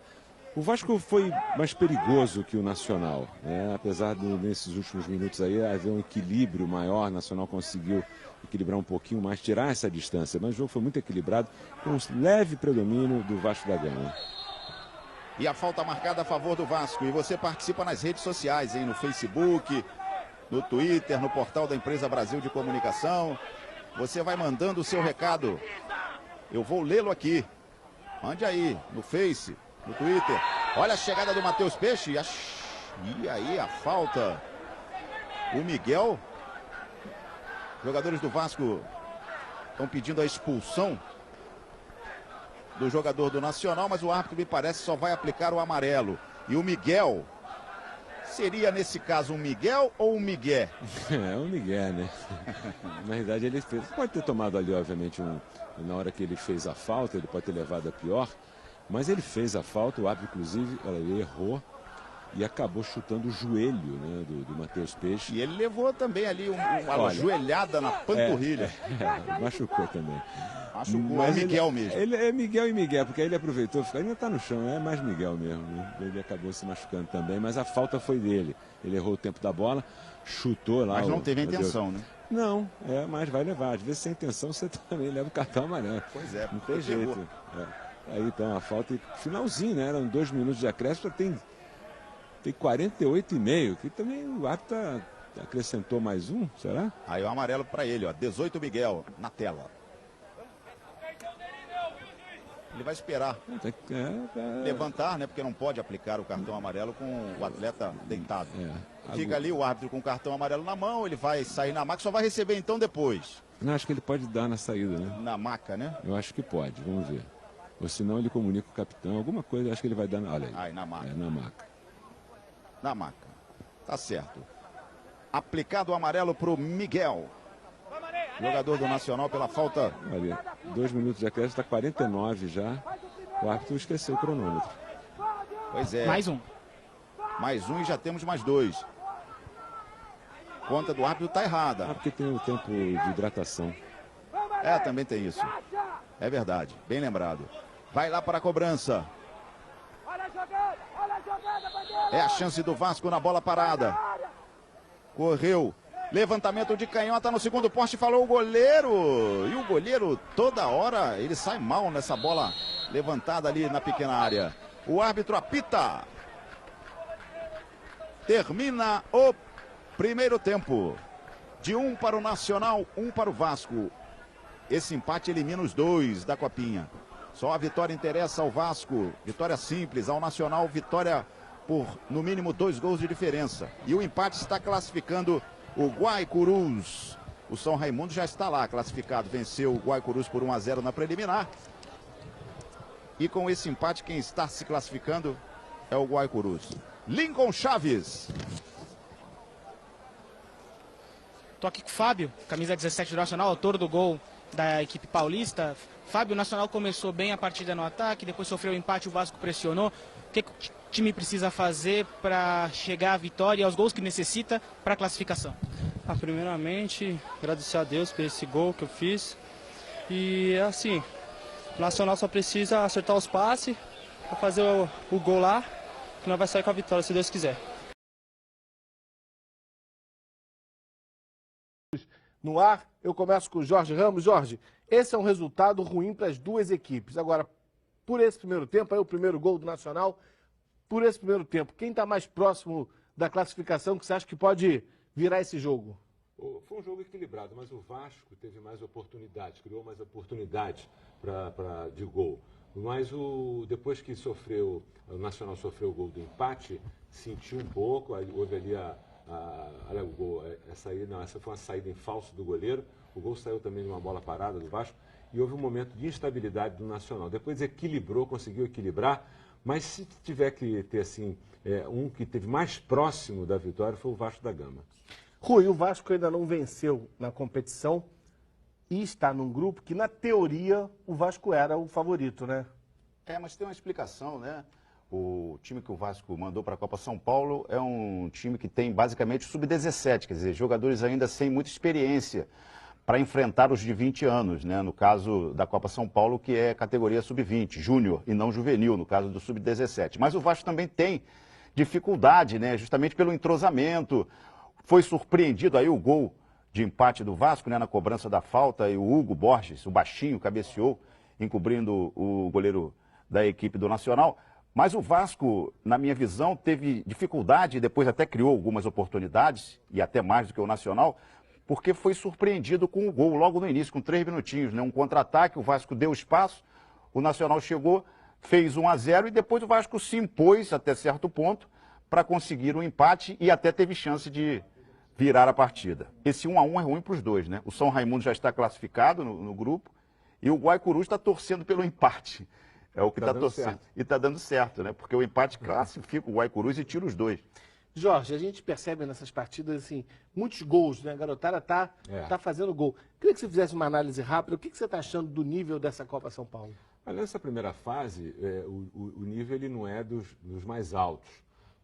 Speaker 3: O Vasco foi mais perigoso que o Nacional, né? Apesar de nesses últimos minutos aí haver um equilíbrio maior, o Nacional conseguiu equilibrar um pouquinho mais, tirar essa distância, mas o jogo foi muito equilibrado, com um leve predomínio do Vasco da Gama.
Speaker 1: E a falta marcada a favor do Vasco. E você participa nas redes sociais, hein? No Facebook, no Twitter, no portal da Empresa Brasil de Comunicação. Você vai mandando o seu recado. Eu vou lê-lo aqui. Mande aí, no Face, no Twitter. Olha a chegada do Matheus Peixe. E aí a falta. O Miguel. Jogadores do Vasco estão pedindo a expulsão do jogador do Nacional, mas o árbitro, me parece, só vai aplicar o amarelo. E o Miguel, seria nesse caso um Miguel ou um Miguel?
Speaker 3: É um Miguel, né? Na verdade ele fez, pode ter tomado ali, obviamente, na hora que ele fez a falta, ele pode ter levado a pior, mas ele fez a falta, o árbitro, inclusive, ele errou e acabou chutando o joelho, né, do Matheus Peixe.
Speaker 1: E ele levou também ali uma joelhada na panturrilha.
Speaker 3: Machucou também.
Speaker 1: Machucou, mas é Miguel mesmo.
Speaker 3: Ele é Miguel e Miguel, porque aí ele aproveitou, ainda está no chão, é mais Miguel mesmo, né? Ele acabou se machucando também, mas a falta foi dele. Ele errou o tempo da bola, chutou lá.
Speaker 1: Mas não teve a intenção, né?
Speaker 3: Não, mas vai levar. Às vezes sem intenção você também leva o cartão amarelo.
Speaker 1: Pois é.
Speaker 3: Não tem jeito. Aí então a falta, finalzinho, né? Eram 2 minutos de acréscimo, tem 48,5, que também o árbitro acrescentou mais um, será?
Speaker 1: Aí o amarelo para ele, ó, 18 Miguel, na tela. Ele vai esperar levantar, né? Porque não pode aplicar o cartão amarelo com o atleta deitado. Fica ali o árbitro com o cartão amarelo na mão, ele vai sair na maca, só vai receber então depois.
Speaker 3: Não, acho que ele pode dar na saída, né?
Speaker 1: Na maca, né?
Speaker 3: Eu acho que pode, vamos ver. Ou senão ele comunica o capitão, alguma coisa, acho que ele vai dar, olha aí.
Speaker 1: Aí, na maca.
Speaker 3: Na maca.
Speaker 1: Na maca. Tá certo. Aplicado o amarelo pro Miguel. Jogador do Nacional pela falta.
Speaker 3: Olha, 2 minutos de acréscimo, está 49 já. O árbitro esqueceu o cronômetro.
Speaker 1: Pois é.
Speaker 4: Mais um.
Speaker 1: Mais um e já temos mais 2. Conta do árbitro tá errada.
Speaker 3: Porque tem o tempo de hidratação.
Speaker 1: Também tem isso. É verdade, bem lembrado. Vai lá para a cobrança. É a chance do Vasco na bola parada. Correu. Levantamento de canhota no segundo poste, falou o goleiro. E o goleiro, toda hora, ele sai mal nessa bola levantada ali na pequena área. O árbitro apita. Termina o primeiro tempo. De 1 para o Nacional, 1 para o Vasco. Esse empate elimina os 2 da Copinha. Só a vitória interessa ao Vasco. Vitória simples. Ao Nacional, vitória por no mínimo 2 gols de diferença. E o empate está classificando o Guaicurus. O São Raimundo já está lá classificado, venceu o Guaicurus por 1-0 na preliminar. E com esse empate, quem está se classificando é o Guaicurus. Lincoln Chaves.
Speaker 4: Tô aqui com o Fábio, camisa 17 do Nacional, autor do gol da equipe paulista. Fábio, o Nacional começou bem a partida no ataque, depois sofreu o empate, o Vasco pressionou. O que o time precisa fazer para chegar à vitória e aos gols que necessita para a classificação?
Speaker 6: Primeiramente, agradecer a Deus por esse gol que eu fiz. E assim, o Nacional só precisa acertar os passes para fazer o gol lá, que nós vai sair com a vitória, se Deus quiser.
Speaker 7: No ar, eu começo com o Jorge Ramos. Jorge, esse é um resultado ruim para as duas equipes. Agora, por esse primeiro tempo, aí o primeiro gol do Nacional, por esse primeiro tempo, quem está mais próximo da classificação que você acha que pode virar esse jogo?
Speaker 3: Foi um jogo equilibrado, mas o Vasco teve mais oportunidades, criou mais oportunidades de gol. Mas depois que o Nacional sofreu o gol do empate, sentiu um pouco, houve ali olha o gol, essa foi uma saída em falso do goleiro, o gol saiu também de uma bola parada do Vasco e houve um momento de instabilidade do Nacional. Depois equilibrou, conseguiu equilibrar, mas se tiver que ter assim, um que teve mais próximo da vitória foi o Vasco da Gama.
Speaker 7: Rui, o Vasco ainda não venceu na competição e está num grupo que, na teoria, o Vasco era o favorito, né?
Speaker 1: Mas tem uma explicação, né? O time que o Vasco mandou para a Copa São Paulo é um time que tem basicamente o sub-17, quer dizer, jogadores ainda sem muita experiência para enfrentar os de 20 anos, né? No caso da Copa São Paulo, que é categoria sub-20, júnior e não juvenil, no caso do sub-17. Mas o Vasco também tem dificuldade, né? Justamente pelo entrosamento. Foi surpreendido aí o gol de empate do Vasco, né? Na cobrança da falta, e o Hugo Borges, o baixinho, cabeceou, encobrindo o goleiro da equipe do Nacional. Mas o Vasco, na minha visão, teve dificuldade, depois até criou algumas oportunidades, e até mais do que o Nacional, porque foi surpreendido com o gol logo no início, com 3 minutinhos, né? Um contra-ataque, o Vasco deu espaço, o Nacional chegou, fez 1-0 e depois o Vasco se impôs até certo ponto para conseguir um empate e até teve chance de virar a partida. Esse 1-1 é ruim para os dois, né? O São Raimundo já está classificado no grupo e o Guaicurus está torcendo pelo empate. É o que está torcendo. Certo. E está dando certo, né? Porque o empate classifica o Guaicurus e tira os dois.
Speaker 7: Jorge, a gente percebe nessas partidas, assim, muitos gols, né? A garotada tá fazendo gol. Queria que você fizesse uma análise rápida. O que você está achando do nível dessa Copa São Paulo?
Speaker 3: Olha, nessa primeira fase, o nível ele não é dos mais altos,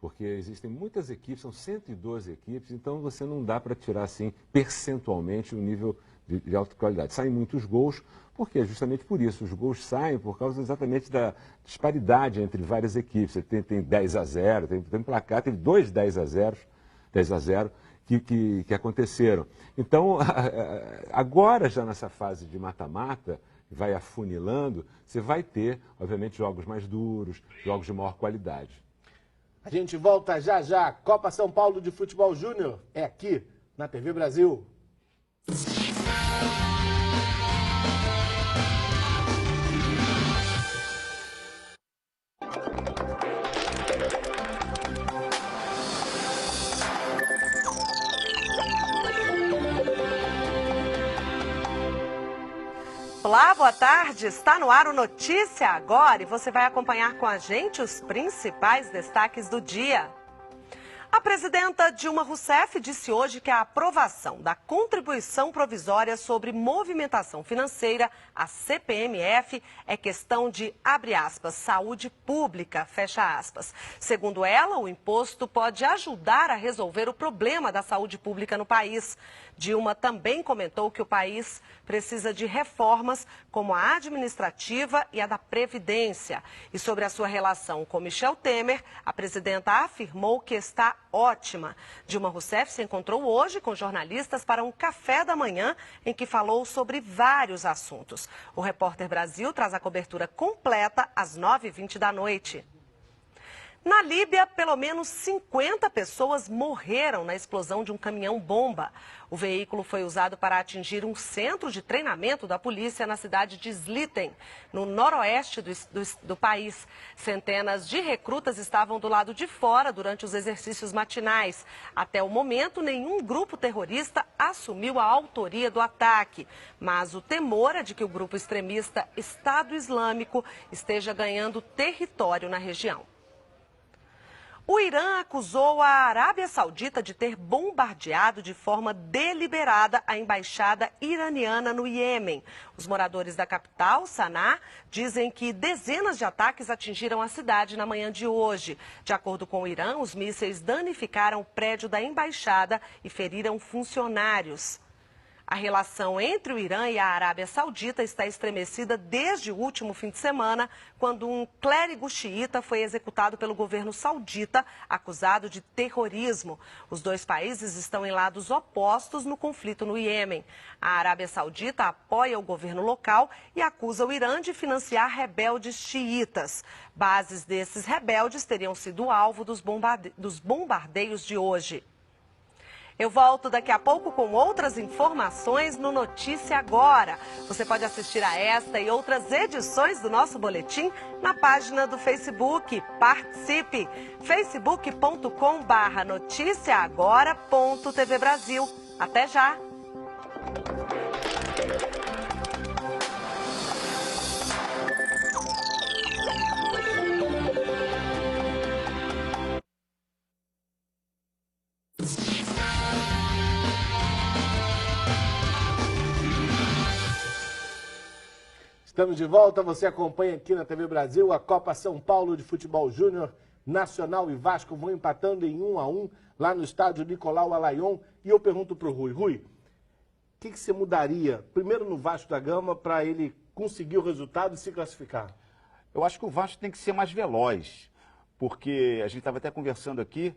Speaker 3: porque existem muitas equipes, são 112 equipes, então você não dá para tirar, assim, percentualmente o nível de alta qualidade. Saem muitos gols, porque justamente por isso, os gols saem por causa exatamente da disparidade entre várias equipes. Você tem 10-0, tem placar, teve 2 10-0 que aconteceram. Então, agora já nessa fase de mata-mata, vai afunilando, você vai ter, obviamente, jogos mais duros, jogos de maior qualidade.
Speaker 7: A gente volta já já. Copa São Paulo de Futebol Júnior é aqui na TV Brasil.
Speaker 8: Olá, boa tarde. Está no ar o Notícia Agora e você vai acompanhar com a gente os principais destaques do dia. A presidenta Dilma Rousseff disse hoje que a aprovação da contribuição provisória sobre movimentação financeira, a CPMF, é questão de, abre aspas, saúde pública, fecha aspas. Segundo ela, o imposto pode ajudar a resolver o problema da saúde pública no país. Dilma também comentou que o país precisa de reformas como a administrativa e a da Previdência. E sobre a sua relação com Michel Temer, a presidenta afirmou que está ótima. Dilma Rousseff se encontrou hoje com jornalistas para um café da manhã em que falou sobre vários assuntos. O Repórter Brasil traz a cobertura completa às 9h20 da noite. Na Líbia, pelo menos 50 pessoas morreram na explosão de um caminhão-bomba. O veículo foi usado para atingir um centro de treinamento da polícia na cidade de Sliten, no noroeste do país. Centenas de recrutas estavam do lado de fora durante os exercícios matinais. Até o momento, nenhum grupo terrorista assumiu a autoria do ataque. Mas o temor é de que o grupo extremista Estado Islâmico esteja ganhando território na região. O Irã acusou a Arábia Saudita de ter bombardeado de forma deliberada a embaixada iraniana no Iêmen. Os moradores da capital, Sanaa, dizem que dezenas de ataques atingiram a cidade na manhã de hoje. De acordo com o Irã, os mísseis danificaram o prédio da embaixada e feriram funcionários. A relação entre o Irã e a Arábia Saudita está estremecida desde o último fim de semana, quando um clérigo xiita foi executado pelo governo saudita, acusado de terrorismo. Os dois países estão em lados opostos no conflito no Iêmen. A Arábia Saudita apoia o governo local e acusa o Irã de financiar rebeldes xiitas. Bases desses rebeldes teriam sido alvo dos bombardeios de hoje. Eu volto daqui a pouco com outras informações no Notícia Agora. Você pode assistir a esta e outras edições do nosso boletim na página do Facebook. Participe! facebook.com/noticiaagora.tv Brasil. Até já!
Speaker 7: Estamos de volta, você acompanha aqui na TV Brasil a Copa São Paulo de Futebol Júnior. Nacional e Vasco vão empatando em 1-1 lá no estádio Nicolau Alayon. E eu pergunto para o Rui, o que você mudaria primeiro no Vasco da Gama para ele conseguir o resultado e se classificar?
Speaker 1: Eu acho que o Vasco tem que ser mais veloz, porque a gente estava até conversando aqui,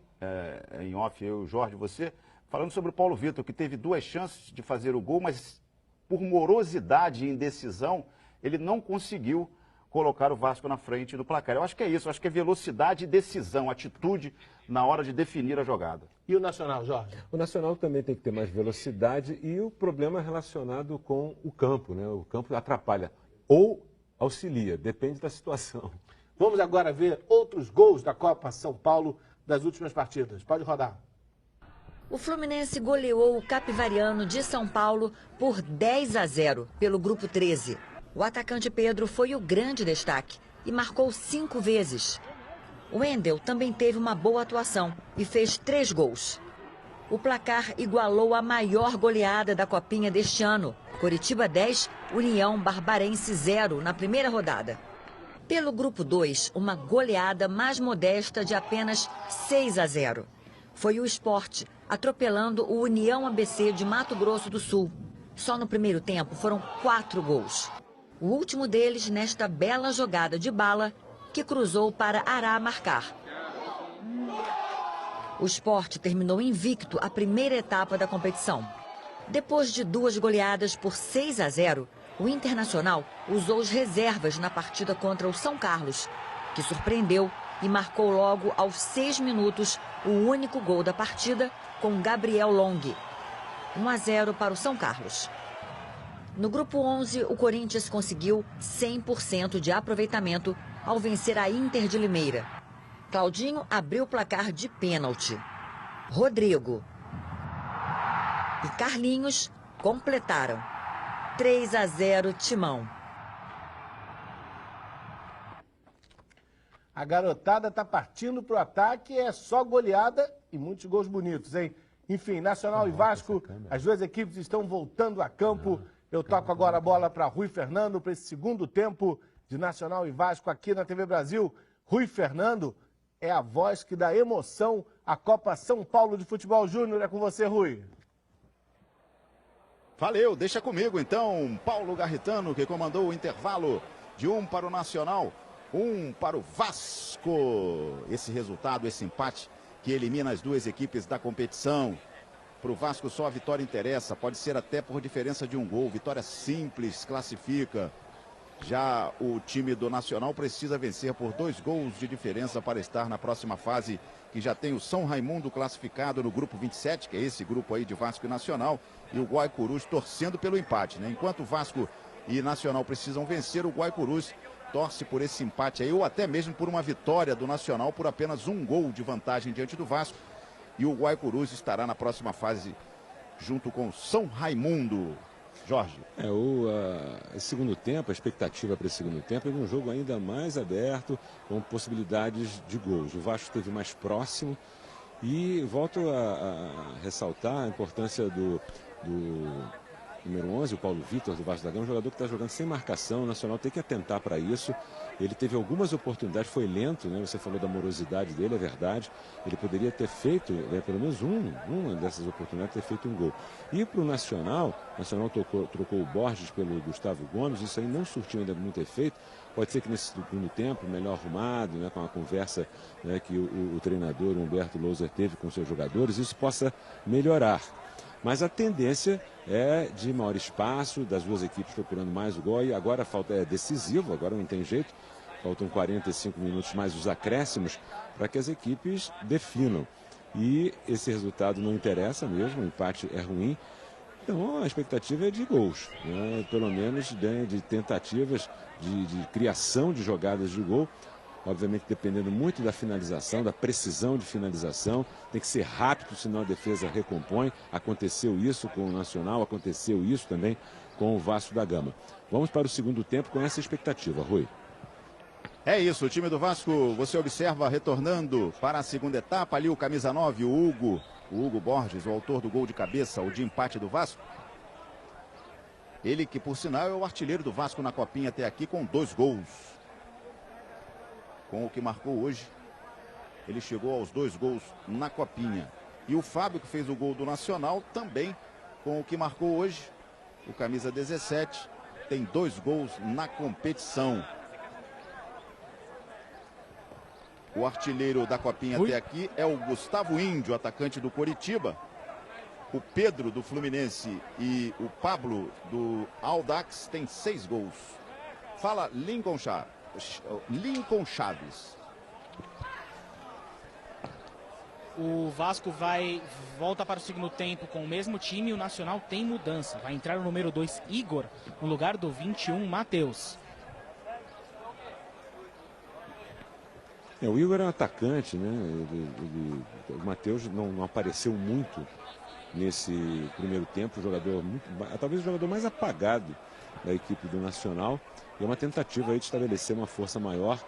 Speaker 1: em off, eu, Jorge, você, falando sobre o Paulo Vitor, que teve 2 chances de fazer o gol, mas por morosidade e indecisão, ele não conseguiu colocar o Vasco na frente do placar. Eu acho que é isso, eu acho que é velocidade e decisão, atitude na hora de definir a jogada.
Speaker 7: E o Nacional, Jorge?
Speaker 3: O Nacional também tem que ter mais velocidade e o problema é relacionado com o campo, né? O campo atrapalha ou auxilia, depende da situação.
Speaker 7: Vamos agora ver outros gols da Copa São Paulo das últimas partidas. Pode rodar.
Speaker 9: O Fluminense goleou o Capivariano de São Paulo por 10-0 pelo Grupo 13. O atacante Pedro foi o grande destaque e marcou 5 vezes. O Wendel também teve uma boa atuação e fez 3 gols. O placar igualou a maior goleada da Copinha deste ano. Coritiba 10, União Barbarense 0 na primeira rodada. Pelo Grupo 2, uma goleada mais modesta de apenas 6-0. Foi o Sport, atropelando o União ABC de Mato Grosso do Sul. Só no primeiro tempo foram 4 gols. O último deles nesta bela jogada de bala que cruzou para Ará marcar. O Sport terminou invicto a primeira etapa da competição. Depois de 2 goleadas por 6-0, o Internacional usou as reservas na partida contra o São Carlos, que surpreendeu e marcou logo aos 6 minutos o único gol da partida com Gabriel Long. 1-0 para o São Carlos. No Grupo 11, o Corinthians conseguiu 100% de aproveitamento ao vencer a Inter de Limeira. Claudinho abriu o placar de pênalti. Rodrigo e Carlinhos completaram. 3-0 Timão.
Speaker 7: A garotada está partindo para o ataque, é só goleada e muitos gols bonitos, hein? Enfim, Nacional e Vasco, as 2 equipes estão voltando a campo. Eu toco agora a bola para Rui Fernando, para esse segundo tempo de Nacional e Vasco aqui na TV Brasil. Rui Fernando é a voz que dá emoção à Copa São Paulo de Futebol Júnior. É com você, Rui.
Speaker 1: Valeu, deixa comigo então, Paulo Garritano, que comandou o intervalo de 1 para o Nacional, 1 para o Vasco. Esse resultado, esse empate que elimina as 2 equipes da competição. Para o Vasco só a vitória interessa, pode ser até por diferença de 1 gol. Vitória simples, classifica. Já o time do Nacional precisa vencer por 2 gols de diferença para estar na próxima fase, que já tem o São Raimundo classificado no grupo 27, que é esse grupo aí de Vasco e Nacional, e o Guaicurus torcendo pelo empate, né? Enquanto o Vasco e Nacional precisam vencer, o Guaicurus torce por esse empate aí, ou até mesmo por uma vitória do Nacional por apenas 1 gol de vantagem diante do Vasco. E o Guaicurus estará na próxima fase junto com o São Raimundo. Jorge.
Speaker 3: Esse segundo tempo, a expectativa para esse segundo tempo é de um jogo ainda mais aberto, com possibilidades de gols. O Vasco esteve mais próximo e volto a ressaltar a importância do número 11, o Paulo Vitor, do Vasco da Gama, um jogador que está jogando sem marcação. O Nacional tem que atentar para isso. Ele teve algumas oportunidades, foi lento, né? Você falou da morosidade dele, é verdade. Ele poderia ter feito, pelo menos uma dessas oportunidades, ter feito um gol. E para o Nacional trocou o Borges pelo Gustavo Gomes, isso aí não surtiu ainda muito efeito. Pode ser que nesse segundo tempo, melhor arrumado, né, com a conversa, né, que o treinador Humberto Louser teve com seus jogadores, isso possa melhorar. Mas a tendência é de maior espaço, das duas equipes procurando mais o gol. E agora é decisivo, agora não tem jeito. Faltam 45 minutos mais os acréscimos para que as equipes definam. E esse resultado não interessa mesmo, o empate é ruim. Então a expectativa é de gols, né? Pelo menos de tentativas de criação de jogadas de gol. Obviamente dependendo muito da finalização, da precisão de finalização. Tem que ser rápido, senão a defesa recompõe. Aconteceu isso com o Nacional, aconteceu isso também com o Vasco da Gama. Vamos para o segundo tempo com essa expectativa, Rui.
Speaker 1: É isso, o time do Vasco, você observa, retornando para a segunda etapa, ali o camisa 9, o Hugo Borges, o autor do gol de cabeça, o de empate do Vasco. Ele que, por sinal, é o artilheiro do Vasco na Copinha até aqui com 2 gols. Com o que marcou hoje, ele chegou aos 2 gols na Copinha. E o Fábio, que fez o gol do Nacional, também com o que marcou hoje, o camisa 17, tem 2 gols na competição. O artilheiro da Copinha até aqui é o Gustavo Índio, atacante do Coritiba. O Pedro, do Fluminense, e o Pablo, do Audax, tem 6 gols. Fala Lincoln Chaves.
Speaker 4: O Vasco volta para o segundo tempo com o mesmo time e o Nacional tem mudança. Vai entrar o número 2, Igor, no lugar do 21, Matheus.
Speaker 3: O Igor é um atacante, né? O Matheus não apareceu muito nesse primeiro tempo. Talvez o jogador mais apagado da equipe do Nacional. É uma tentativa aí de estabelecer uma força maior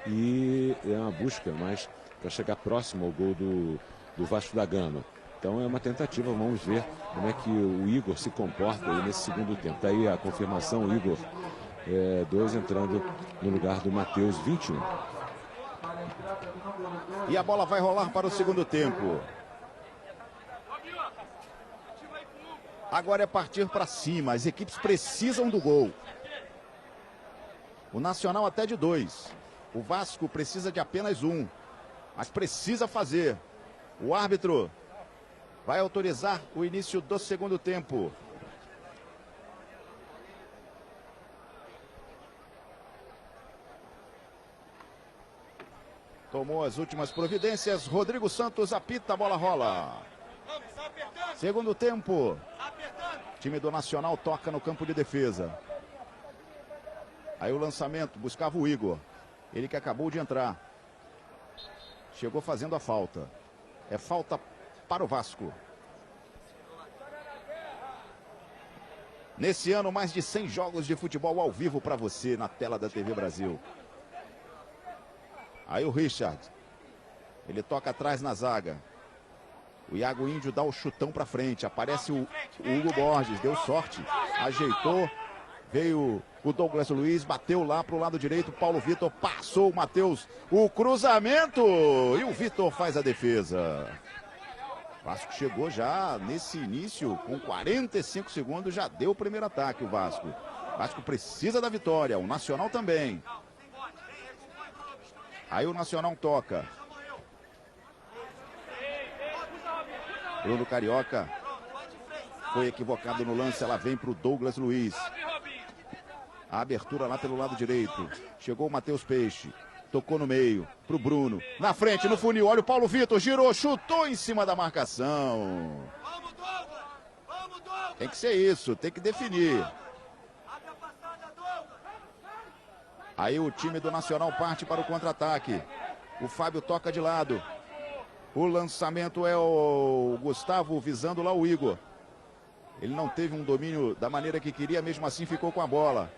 Speaker 3: e é uma busca mais para chegar próximo ao gol do Vasco da Gama. Então é uma tentativa, vamos ver como é que o Igor se comporta aí nesse segundo tempo. Está aí a confirmação, o Igor 2 entrando no lugar do Matheus, 21.
Speaker 1: E a bola vai rolar para o segundo tempo. Agora é partir para cima, as equipes precisam do gol. O Nacional até de 2. O Vasco precisa de apenas 1. Mas precisa fazer. O árbitro vai autorizar o início do segundo tempo. Tomou as últimas providências. Rodrigo Santos apita, a bola rola. Segundo tempo. O time do Nacional toca no campo de defesa. Aí o lançamento, buscava o Igor. Ele que acabou de entrar. Chegou fazendo a falta. É falta para o Vasco. Nesse ano, mais de 100 jogos de futebol ao vivo para você na tela da TV Brasil. Aí o Richard. Ele toca atrás na zaga. O Iago Índio dá o chutão para frente. Aparece o Hugo Borges. Deu sorte. Ajeitou. Veio o Douglas Luiz. Bateu lá para o lado direito. Paulo Vitor passou o Matheus. O cruzamento. E o Vitor faz a defesa. O Vasco chegou já nesse início. Com 45 segundos já deu o primeiro ataque o Vasco. O Vasco precisa da vitória. O Nacional também. Aí o Nacional toca. Bruno Carioca foi equivocado no lance. Ela vem para o Douglas Luiz. A abertura lá pelo lado direito. Chegou o Matheus Peixe. Tocou no meio, pro Bruno. Na frente, no funil. Olha o Paulo Vitor. Girou, chutou em cima da marcação. Tem que ser isso, tem que definir. Aí o time do Nacional parte para o contra-ataque. O Fábio toca de lado. O lançamento é o Gustavo visando lá o Igor. Ele não teve um domínio da maneira que queria, mesmo assim ficou com a bola.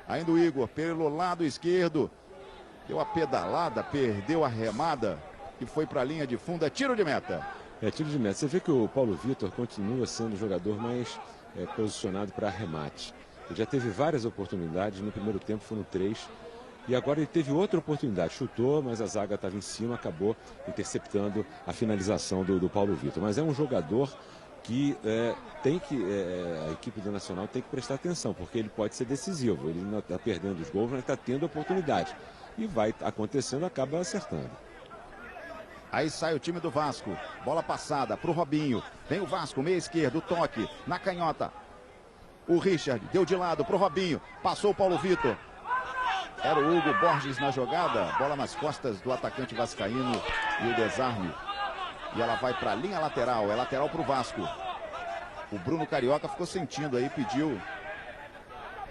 Speaker 1: Ainda o Igor pelo lado esquerdo. Deu a pedalada, perdeu a remada e foi para a linha de fundo. É tiro de meta.
Speaker 3: É tiro de meta. Você vê que o Paulo Vitor continua sendo o jogador mais posicionado para arremate. Ele já teve várias oportunidades, no primeiro tempo foram 3. E agora ele teve outra oportunidade, chutou, mas a zaga estava em cima, acabou interceptando a finalização do Paulo Vitor. Mas é um jogador que a equipe do Nacional tem que prestar atenção, porque ele pode ser decisivo. Ele não está perdendo os gols, mas está tendo oportunidade. E vai acontecendo, acaba acertando.
Speaker 1: Aí sai o time do Vasco. Bola passada para o Robinho. Vem o Vasco, meia esquerda, o toque na canhota. O Richard deu de lado para o Robinho. Passou o Paulo Vitor. Era o Hugo Borges na jogada. Bola nas costas do atacante vascaíno e o desarme. E ela vai para a linha lateral. É lateral para o Vasco. O Bruno Carioca ficou sentindo aí, pediu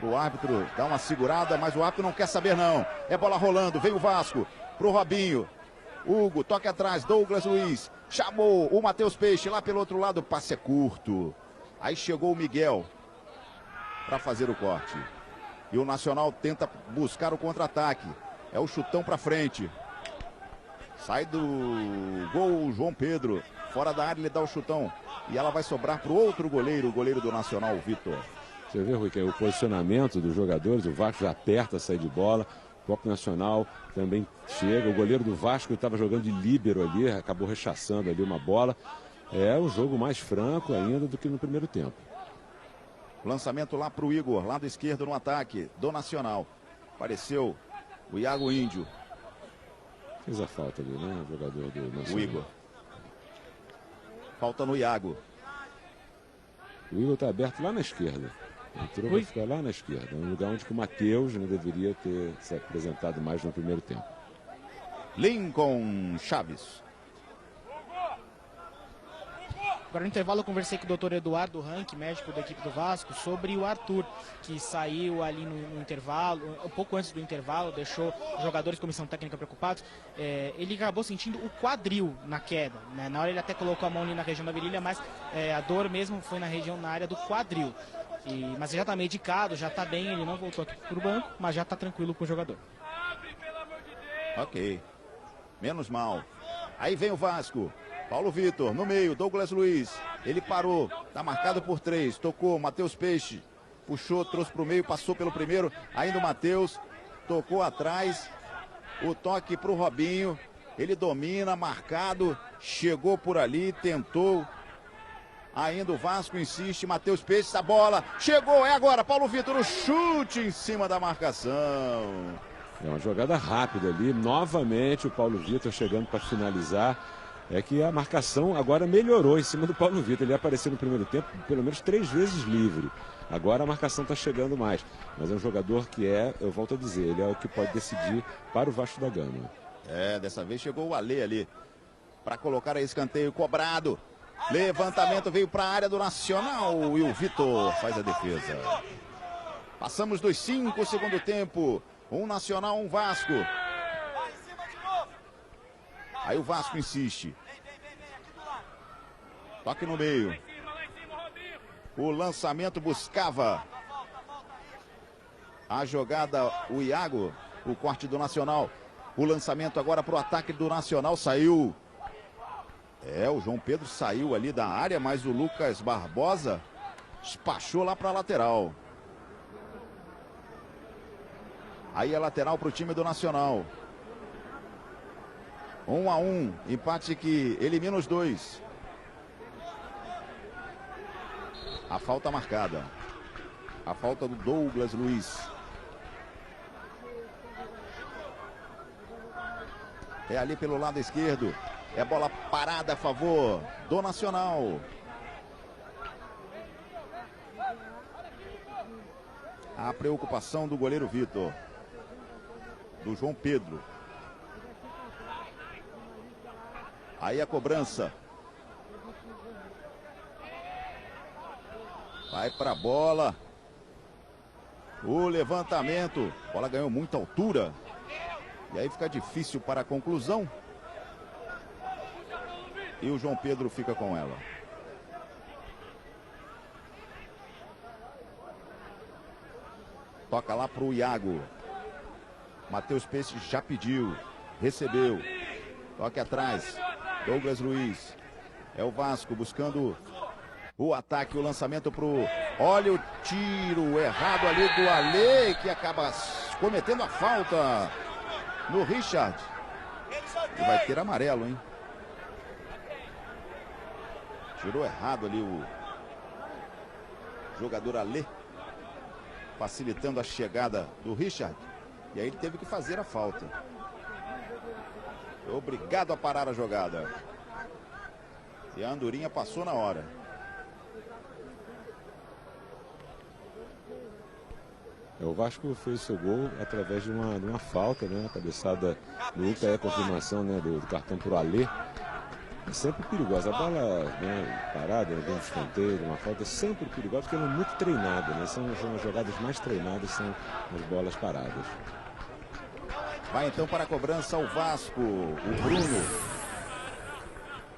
Speaker 1: o árbitro dar uma segurada, mas o árbitro não quer saber não. É bola rolando, vem o Vasco pro Robinho. Hugo, toque atrás, Douglas Luiz. Chamou o Matheus Peixe lá pelo outro lado, passe é curto. Aí chegou o Miguel para fazer o corte. E o Nacional tenta buscar o contra-ataque. É o chutão para frente. Sai do gol o João Pedro. Fora da área ele dá o chutão. E ela vai sobrar pro outro goleiro, o goleiro do Nacional, o Vitor.
Speaker 3: Você vê, Rui, que é o posicionamento dos jogadores, o Vasco já aperta a sair de bola, o próprio Nacional também chega, o goleiro do Vasco estava jogando de líbero ali, acabou rechaçando ali uma bola. É um jogo mais franco ainda do que no primeiro tempo.
Speaker 1: Lançamento lá para o Igor, lado esquerdo no ataque do Nacional. Apareceu o Iago Índio.
Speaker 3: Fez a falta ali, né, o jogador do Nacional.
Speaker 1: O Igor. Falta no Iago.
Speaker 3: O Igor está aberto lá na esquerda. Entrou para ficar lá na esquerda. Um lugar onde o Matheus não deveria ter se apresentado mais no primeiro tempo.
Speaker 1: Lincoln Chaves.
Speaker 4: Agora no intervalo eu conversei com o doutor Eduardo Rank, médico da equipe do Vasco, sobre o Arthur, que saiu ali no intervalo, um pouco antes do intervalo, deixou os jogadores de comissão técnica preocupados. Ele acabou sentindo o quadril na queda, né? Na hora ele até colocou a mão ali na região da virilha, mas a dor mesmo foi na área do quadril. Mas já está medicado, já está bem, ele não voltou aqui para o banco, mas já está tranquilo com o jogador.
Speaker 1: Ok, menos mal. Aí vem o Vasco. Paulo Vitor, no meio, Douglas Luiz. Ele parou, tá marcado por 3. Tocou, Matheus Peixe. Puxou, trouxe para o meio, passou pelo primeiro. Ainda o Matheus, tocou atrás. O toque para o Robinho. Ele domina, marcado. Chegou por ali, tentou. Ainda o Vasco insiste, Matheus Peixe, essa bola. Chegou, é agora, Paulo Vitor, o chute em cima da marcação.
Speaker 3: É uma jogada rápida ali. Novamente o Paulo Vitor chegando para finalizar. É que a marcação agora melhorou em cima do Paulo Vitor. Ele apareceu no primeiro tempo pelo menos 3 vezes livre. Agora a marcação está chegando mais. Mas é um jogador que eu volto a dizer, ele é o que pode decidir para o Vasco da Gama.
Speaker 1: Dessa vez chegou o Alê ali para colocar a escanteio cobrado. Levantamento veio para a área do Nacional e o Vitor faz a defesa. Passamos dos 5 segundo tempo. Um Nacional, um Vasco. Aí o Vasco insiste. Toque no meio. O lançamento buscava a jogada, o Iago, o corte do Nacional. O lançamento agora para o ataque do Nacional, saiu. O João Pedro saiu ali da área, mas o Lucas Barbosa despachou lá para a lateral. Aí é lateral para o time do Nacional. 1-1, empate que elimina os 2. A falta marcada. A falta do Douglas Luiz. É ali pelo lado esquerdo. É bola parada a favor do Nacional. A preocupação do goleiro Vitor. Do João Pedro. Aí a cobrança. Vai para a bola. O levantamento. A bola ganhou muita altura. E aí fica difícil para a conclusão. E o João Pedro fica com ela. Toca lá para o Iago. Matheus Peixe já pediu. Recebeu. Toque atrás. Douglas Luiz. É o Vasco buscando o ataque, o lançamento para o... Olha o tiro errado ali do Alê, que acaba cometendo a falta no Richard. E vai ter amarelo, hein? Tirou errado ali o jogador Alê, facilitando a chegada do Richard. E aí ele teve que fazer a falta. Obrigado a parar a jogada. E a andorinha passou na hora.
Speaker 3: O Vasco fez seu gol através de uma falta, né? A cabeçada do Luca é a confirmação, né, do cartão para o Alê. É sempre perigosa. A bola, né, parada, dentro do escanteio, uma falta é sempre perigosa, porque ela é muito treinada, né? São as jogadas mais treinadas, são as bolas paradas.
Speaker 1: Vai então para a cobrança o Vasco, o Bruno.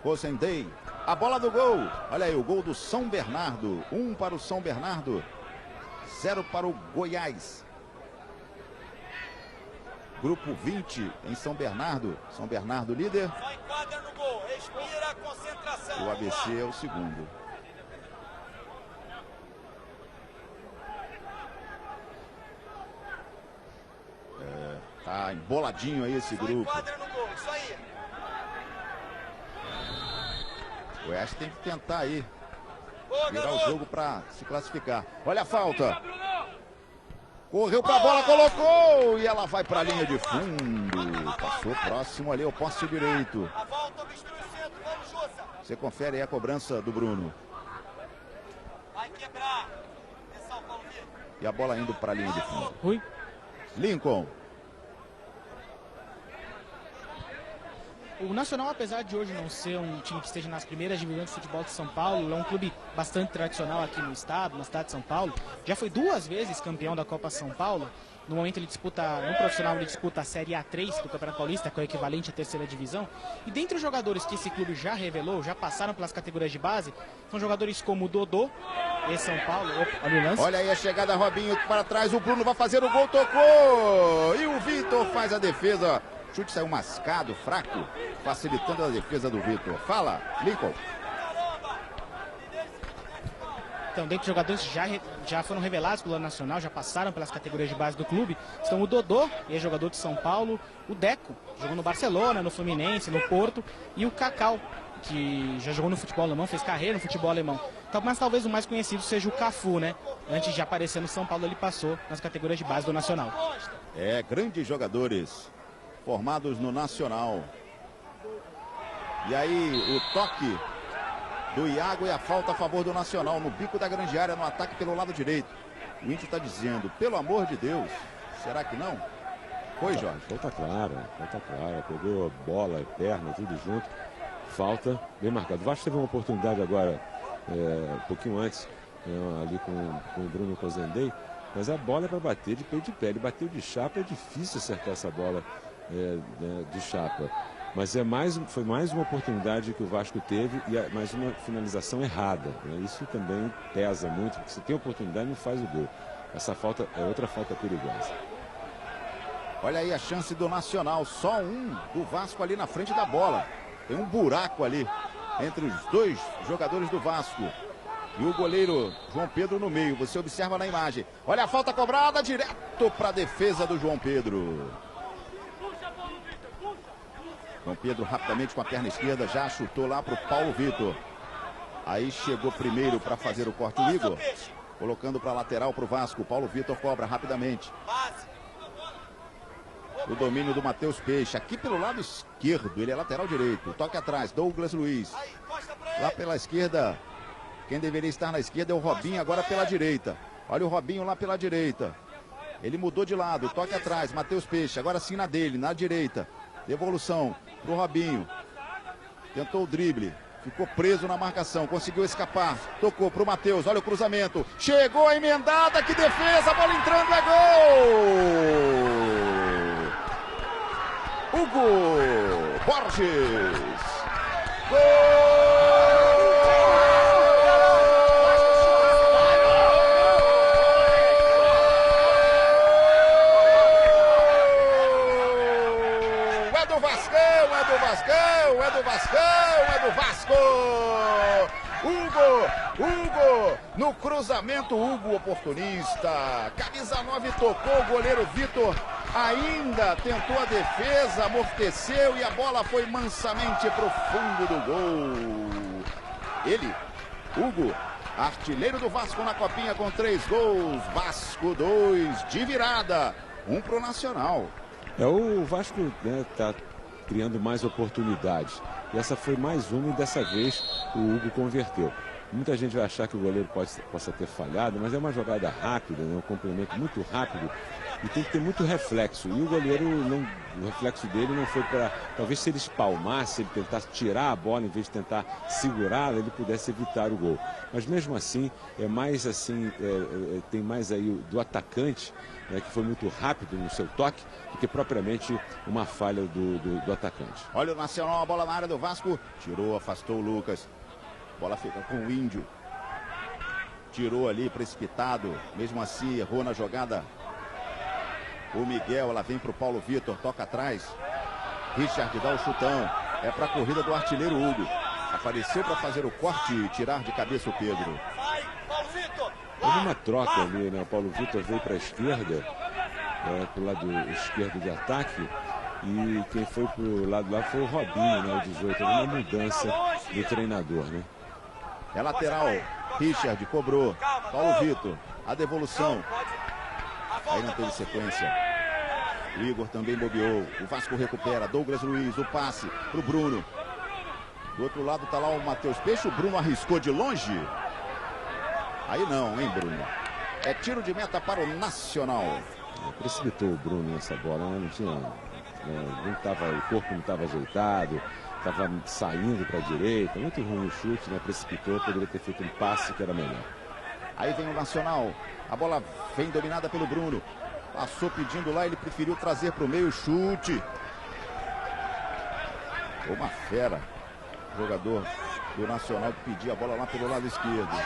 Speaker 1: Rosendei, a bola do gol. Olha aí, o gol do São Bernardo. 1 para o São Bernardo, 0 para o Goiás. Grupo 20 em São Bernardo. São Bernardo líder.
Speaker 2: Só enquadra no gol. Respira, concentração.
Speaker 1: O ABC é o segundo. Tá emboladinho aí esse grupo.
Speaker 2: Enquadra no gol, isso aí.
Speaker 1: O Goiás tem que tentar aí virar o jogo para se classificar. Olha a falta. Correu para a bola, colocou e ela vai para a linha de fundo. Passou próximo ali ao poste direito.
Speaker 2: A volta obstrui o centro, vamos, Jussa.
Speaker 1: Você confere aí a cobrança do Bruno.
Speaker 2: Vai quebrar. Atenção, Paulo Vitor.
Speaker 1: E a bola indo para a linha de fundo.
Speaker 4: Rui.
Speaker 1: Lincoln.
Speaker 4: O Nacional, apesar de hoje não ser um time que esteja nas primeiras divisões de futebol de São Paulo, é um clube bastante tradicional aqui no estado, na cidade de São Paulo. Já foi 2 vezes campeão da Copa São Paulo. No momento ele disputa, no profissional ele disputa a Série A3 do Campeonato Paulista, que é o equivalente à terceira divisão. E dentre os jogadores que esse clube já revelou, já passaram pelas categorias de base, são jogadores como o Dodô, ex-São Paulo. Olha o lance.
Speaker 1: Olha aí a chegada, Robinho para trás, o Bruno vai fazer o gol, tocou! E o Vitor faz a defesa. O chute saiu mascado, fraco, facilitando a defesa do Vitor. Fala, Lincoln.
Speaker 4: Então, dentre os jogadores que já foram revelados pelo Nacional, já passaram pelas categorias de base do clube, estão o Dodô, ex-jogador de São Paulo, o Deco, jogou no Barcelona, no Fluminense, no Porto, e o Cacau, que já jogou no futebol alemão, fez carreira no futebol alemão. Mas talvez o mais conhecido seja o Cafu, né? Antes de aparecer no São Paulo, ele passou nas categorias de base do Nacional.
Speaker 1: É, grandes jogadores formados no Nacional. E aí o toque do Iago e a falta a favor do Nacional no bico da grande área, no ataque pelo lado direito. O Índio está dizendo, pelo amor de Deus, será que não? Foi, Jorge?
Speaker 3: Falta clara, pegou bola, perna, tudo junto. Falta, bem marcado. O Vasco teve uma oportunidade agora, um pouquinho antes, ali com o Bruno Cozendei, mas a bola é para bater de peito de pé. Ele bateu de chapa, é difícil acertar essa bola de chapa. Mas foi mais uma oportunidade que o Vasco teve e mais uma finalização errada, né? Isso também pesa muito, porque se tem oportunidade não faz o gol. Essa falta é outra falta perigosa.
Speaker 1: Olha aí a chance do Nacional, só um do Vasco ali na frente da bola. Tem um buraco ali entre os dois jogadores do Vasco. E o goleiro João Pedro no meio, você observa na imagem. Olha a falta cobrada, direto para a defesa do João Pedro. João Pedro rapidamente com a perna esquerda já chutou lá para o Paulo Vitor. Aí chegou primeiro para fazer o corte o Igor, colocando para a lateral para o Vasco. Paulo Vitor cobra rapidamente. O domínio do Matheus Peixe, aqui pelo lado esquerdo, ele é lateral direito. Toque atrás, Douglas Luiz. Lá pela esquerda, quem deveria estar na esquerda é o Robinho, agora pela direita. Olha o Robinho lá pela direita. Ele mudou de lado, toque atrás, Matheus Peixe, agora sim na dele, na direita. Devolução pro Robinho. Tentou o drible, ficou preso na marcação, conseguiu escapar. Tocou pro Matheus, olha o cruzamento. Chegou a emendada, que defesa, a bola entrando, é gol! Hugo Borges. Gol! É do Vasco! Hugo, no cruzamento, Hugo oportunista, camisa 9 tocou, o goleiro Vitor ainda tentou a defesa, amorteceu e a bola foi mansamente para o fundo do gol. Ele, Hugo, artilheiro do Vasco na copinha com 3 gols, Vasco 2 de virada, 1 pro Nacional.
Speaker 3: O Vasco, né, tá criando mais oportunidades. E essa foi mais uma e dessa vez o Hugo converteu. Muita gente vai achar que o goleiro possa ter falhado, mas é uma jogada rápida, né? Um complemento muito rápido e tem que ter muito reflexo. E o goleiro, o reflexo dele não foi para... Talvez se ele espalmasse, ele tentasse tirar a bola em vez de tentar segurá-la, ele pudesse evitar o gol. Mas mesmo assim, é mais assim, tem mais aí do atacante, né, que foi muito rápido no seu toque, do que propriamente uma falha do atacante.
Speaker 1: Olha o Nacional, a bola na área do Vasco, tirou, afastou o Lucas. Bola fica com o Índio. Tirou ali, precipitado. Mesmo assim, errou na jogada. O Miguel, ela vem para o Paulo Vitor, toca atrás. Richard dá o chutão. É para a corrida do artilheiro Hugo. Apareceu para fazer o corte e tirar de cabeça o Pedro.
Speaker 3: Houve uma troca ali, né? O Paulo Vitor veio para a esquerda, para o lado esquerdo de ataque. E quem foi para o lado lá foi o Robinho, né? O 18. Uma mudança do treinador, né?
Speaker 1: É lateral, Richard cobrou, Paulo Vitor, a devolução, aí não teve sequência, o Igor também bobeou, o Vasco recupera, Douglas Luiz, o passe pro Bruno, do outro lado tá lá o Matheus Peixe, o Bruno arriscou de longe, aí não, hein Bruno, é tiro de meta para o Nacional.
Speaker 3: Precipitou o Bruno nessa bola, né? Não tinha, o corpo não estava ajeitado. Estava saindo para a direita, muito ruim o chute, né? Precipitou, poderia ter feito um passe que era melhor.
Speaker 1: Aí vem o Nacional, a bola vem dominada pelo Bruno. Passou pedindo lá, ele preferiu trazer para o meio, chute. Uma fera, jogador do Nacional que pedia a bola lá pelo lado esquerdo.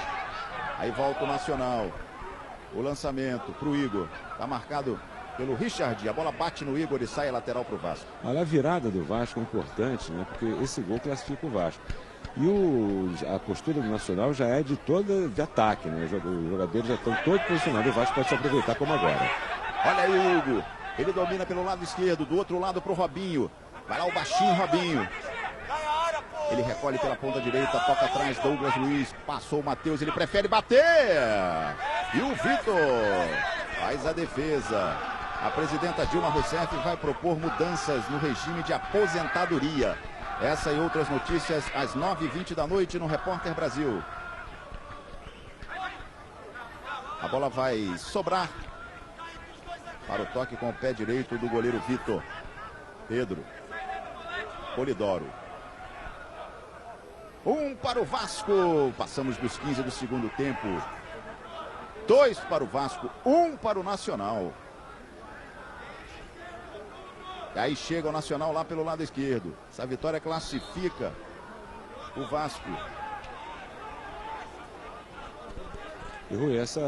Speaker 1: Aí volta o Nacional, o lançamento para o Igor, está marcado pelo Richard, a bola bate no Igor e sai a lateral para o Vasco.
Speaker 3: Olha, a virada do Vasco é importante, né? Porque esse gol classifica o Vasco. E a postura do Nacional já é de ataque, né? Os jogadores já estão todos posicionados, o Vasco pode se aproveitar como agora.
Speaker 1: Olha aí o Hugo, ele domina pelo lado esquerdo, do outro lado para o Robinho. Vai lá o baixinho Robinho. Ele recolhe pela ponta direita, toca atrás, Douglas Luiz, passou o Matheus, ele prefere bater. E o Vitor faz a defesa. A presidenta Dilma Rousseff vai propor mudanças no regime de aposentadoria. Essa e outras notícias às 9h20 da noite no Repórter Brasil. A bola vai sobrar para o toque com o pé direito do goleiro Vitor. Pedro. Polidoro. 1 para o Vasco. Passamos dos 15 do segundo tempo. 2 para o Vasco, 1 para o Nacional. E aí chega o Nacional lá pelo lado esquerdo. Essa vitória classifica o Vasco.
Speaker 3: E essa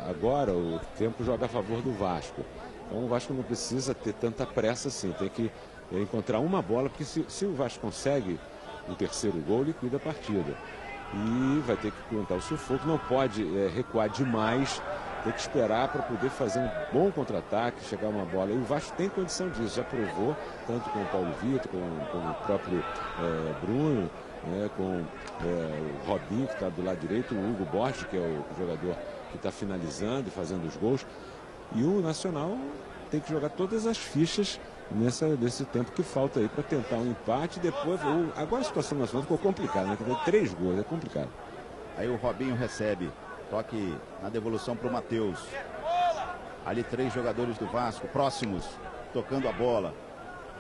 Speaker 3: agora o tempo joga a favor do Vasco. Então o Vasco não precisa ter tanta pressa assim. Tem que encontrar uma bola, porque se o Vasco consegue o terceiro gol, liquida a partida. E vai ter que aguentar o sufoco, não pode recuar demais, tem que esperar para poder fazer um bom contra-ataque, chegar uma bola. E o Vasco tem condição disso, já provou, tanto com o Paulo Vitor, com o próprio Bruno, né, com o Robinho, que está do lado direito, o Hugo Borges, que é o jogador que está finalizando e fazendo os gols. E o Nacional tem que jogar todas as fichas nesse tempo que falta aí para tentar um empate. Depois, agora a situação nacional ficou complicada, né? 3 gols, é complicado.
Speaker 1: Aí o Robinho recebe, Toque na devolução para o Matheus. Ali 3 jogadores do Vasco próximos, tocando a bola.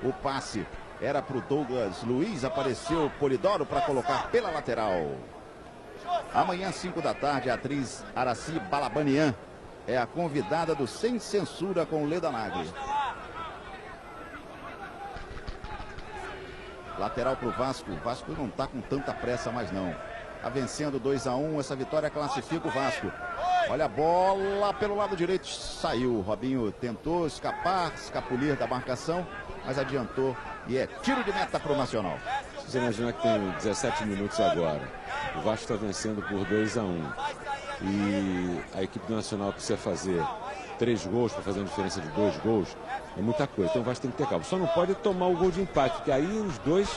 Speaker 1: O passe era para o Douglas Luiz, apareceu Polidoro para colocar pela lateral. Amanhã, 5 da tarde, a atriz Araci Balabanian é a convidada do Sem Censura com Leda Nagli. Lateral para o Vasco. O Vasco não está com tanta pressa mais não. Está vencendo 2-1. Essa vitória classifica o Vasco. Olha a bola pelo lado direito. Saiu. O Robinho tentou escapar, escapulir da marcação, mas adiantou. E é tiro de meta para o Nacional.
Speaker 3: Você imaginar que tem 17 minutos agora. O Vasco está vencendo por 2-1. E a equipe do Nacional precisa fazer 3 gols para fazer uma diferença de 2 gols. É muita coisa. Então o Vasco tem que ter calma. Só não pode tomar o gol de empate, porque aí os dois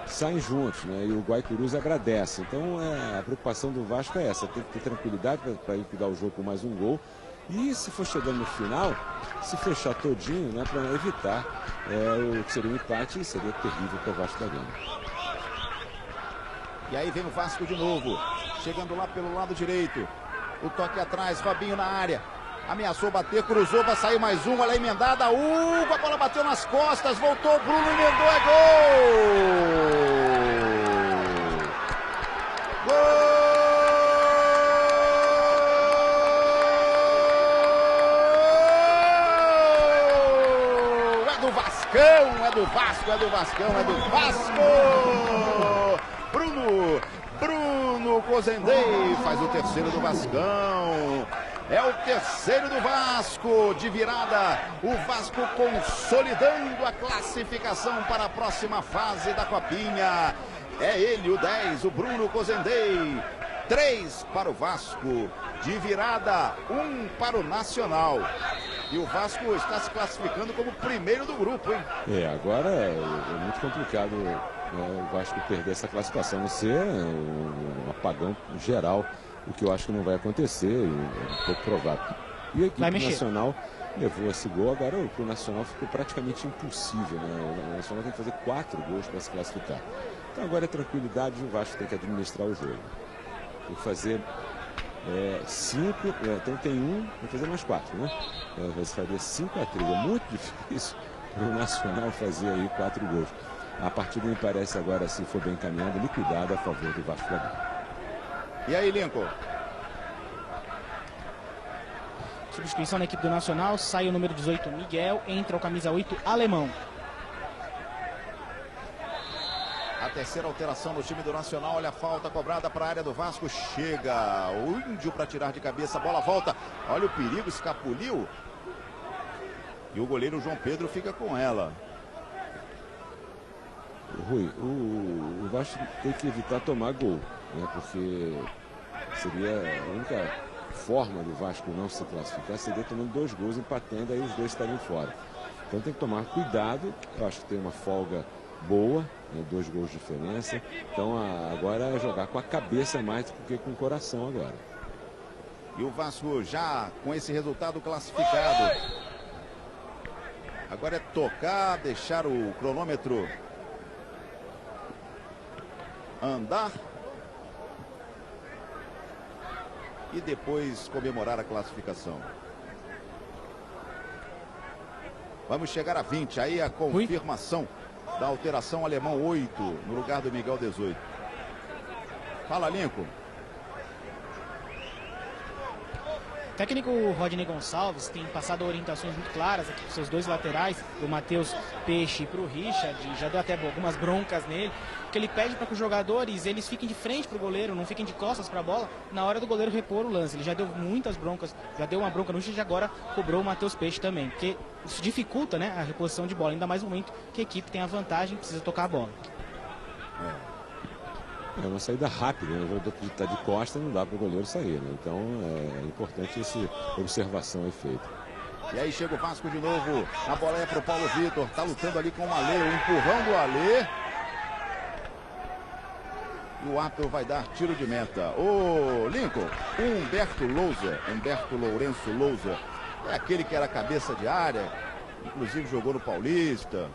Speaker 3: saem juntos, né? E o Guaicurus agradece. Então a preocupação do Vasco é essa. Tem que ter tranquilidade para liquidar o jogo com mais um gol. E se for chegando no final, se fechar todinho, né? Para evitar o que seria um empate, seria terrível para o Vasco da Gama.
Speaker 1: E aí vem o Vasco de novo. Chegando lá pelo lado direito. O toque atrás, Robinho na área. Ameaçou bater, cruzou, vai sair mais um, olha a emendada, Hugo, a bola bateu nas costas, voltou, Bruno emendou, é gol! Gol! É do Vascão, é do Vasco, é do Vascão, é do Vasco! Bruno Cozendei faz o terceiro do Vascão. É o terceiro do Vasco, de virada, o Vasco consolidando a classificação para a próxima fase da Copinha. É ele, o 10, o Bruno Cozendei. 3 para o Vasco, de virada, 1 para o Nacional. E o Vasco está se classificando como primeiro do grupo, hein?
Speaker 3: Agora é muito complicado o Vasco perder essa classificação, não ser um apagão geral. O que eu acho que não vai acontecer, é um pouco provável. E a equipe nacional levou esse gol, agora o Nacional ficou praticamente impossível, né? O Nacional tem que fazer 4 gols para se classificar. Então agora é tranquilidade, o Vasco tem que administrar o jogo. Tem que fazer 5, então tem 1, vai fazer mais 4, né? Vai fazer 5-3, é muito difícil para o Nacional fazer aí 4 gols. A partida me parece agora, se for bem encaminhada, liquidada a favor do Vasco da Gama.
Speaker 1: E aí, Lincoln?
Speaker 4: Substituição na equipe do Nacional, sai o número 18, Miguel, entra o camisa 8, Alemão.
Speaker 1: A terceira alteração no time do Nacional, olha a falta cobrada para a área do Vasco, chega o Índio para tirar de cabeça, a bola volta, olha o perigo, escapuliu. E o goleiro João Pedro fica com ela.
Speaker 3: Rui, o Vasco tem que evitar tomar gol, né? Porque seria a única forma do Vasco não se classificar, seria tomando 2 gols, empatando, aí os 2 estariam fora. Então tem que tomar cuidado, eu acho que tem uma folga boa, né? 2 gols de diferença. Então agora é jogar com a cabeça mais do que com o coração agora.
Speaker 1: E o Vasco já com esse resultado classificado. Agora é tocar, deixar o cronômetro andar e depois comemorar a classificação. Vamos chegar a 20, aí a confirmação da alteração, Alemão 8 no lugar do Miguel 18. Fala, Lincoln.
Speaker 4: O técnico Rodney Gonçalves tem passado orientações muito claras aqui para os seus 2 laterais, do Matheus Peixe e para o Richard, já deu até algumas broncas nele, que ele pede para que os jogadores eles fiquem de frente para o goleiro, não fiquem de costas para a bola, na hora do goleiro repor o lance. Ele já deu muitas broncas, já deu uma bronca no Richard e agora cobrou o Matheus Peixe também, porque isso dificulta, né, a reposição de bola, ainda mais no momento que a equipe tem a vantagem, precisa tocar a bola.
Speaker 3: É uma saída rápida, né? O jogador que está de costa não dá para o goleiro sair, né? Então é importante essa observação aí feita.
Speaker 1: E aí chega o Vasco de novo, a bola é para o Paulo Vitor, tá lutando ali com o Alê, o empurrão do Alê. E o árbitro vai dar tiro de meta. Ô Lincoln, o Humberto Lourenço Lousa, é aquele que era cabeça de área, inclusive jogou no Paulista,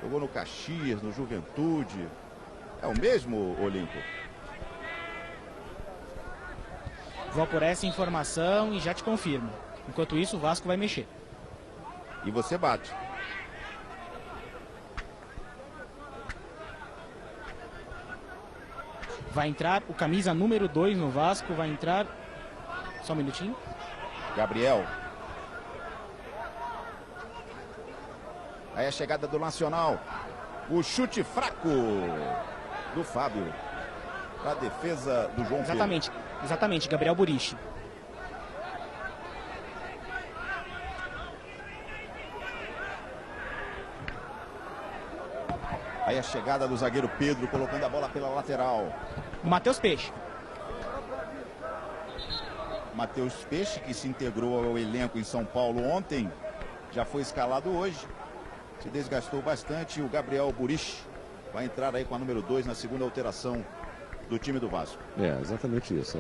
Speaker 1: jogou no Caxias, no Juventude. É o mesmo, Lincoln?
Speaker 4: Vou por essa informação e já te confirmo. Enquanto isso, o Vasco vai mexer.
Speaker 1: E você bate.
Speaker 4: Vai entrar o camisa número 2 no Vasco, vai entrar... Só um minutinho.
Speaker 1: Gabriel. Aí a chegada do Nacional. O chute fraco do Fábio. Para a defesa do João
Speaker 4: Exatamente, exatamente, Gabriel Burichi.
Speaker 1: Aí a chegada do zagueiro Pedro, colocando a bola pela lateral.
Speaker 4: Matheus Peixe.
Speaker 1: Matheus Peixe, que se integrou ao elenco em São Paulo ontem, já foi escalado hoje. Se desgastou bastante. O Gabriel Burichi vai entrar aí com a número 2 na segunda alteração do time do Vasco.
Speaker 3: É, exatamente isso.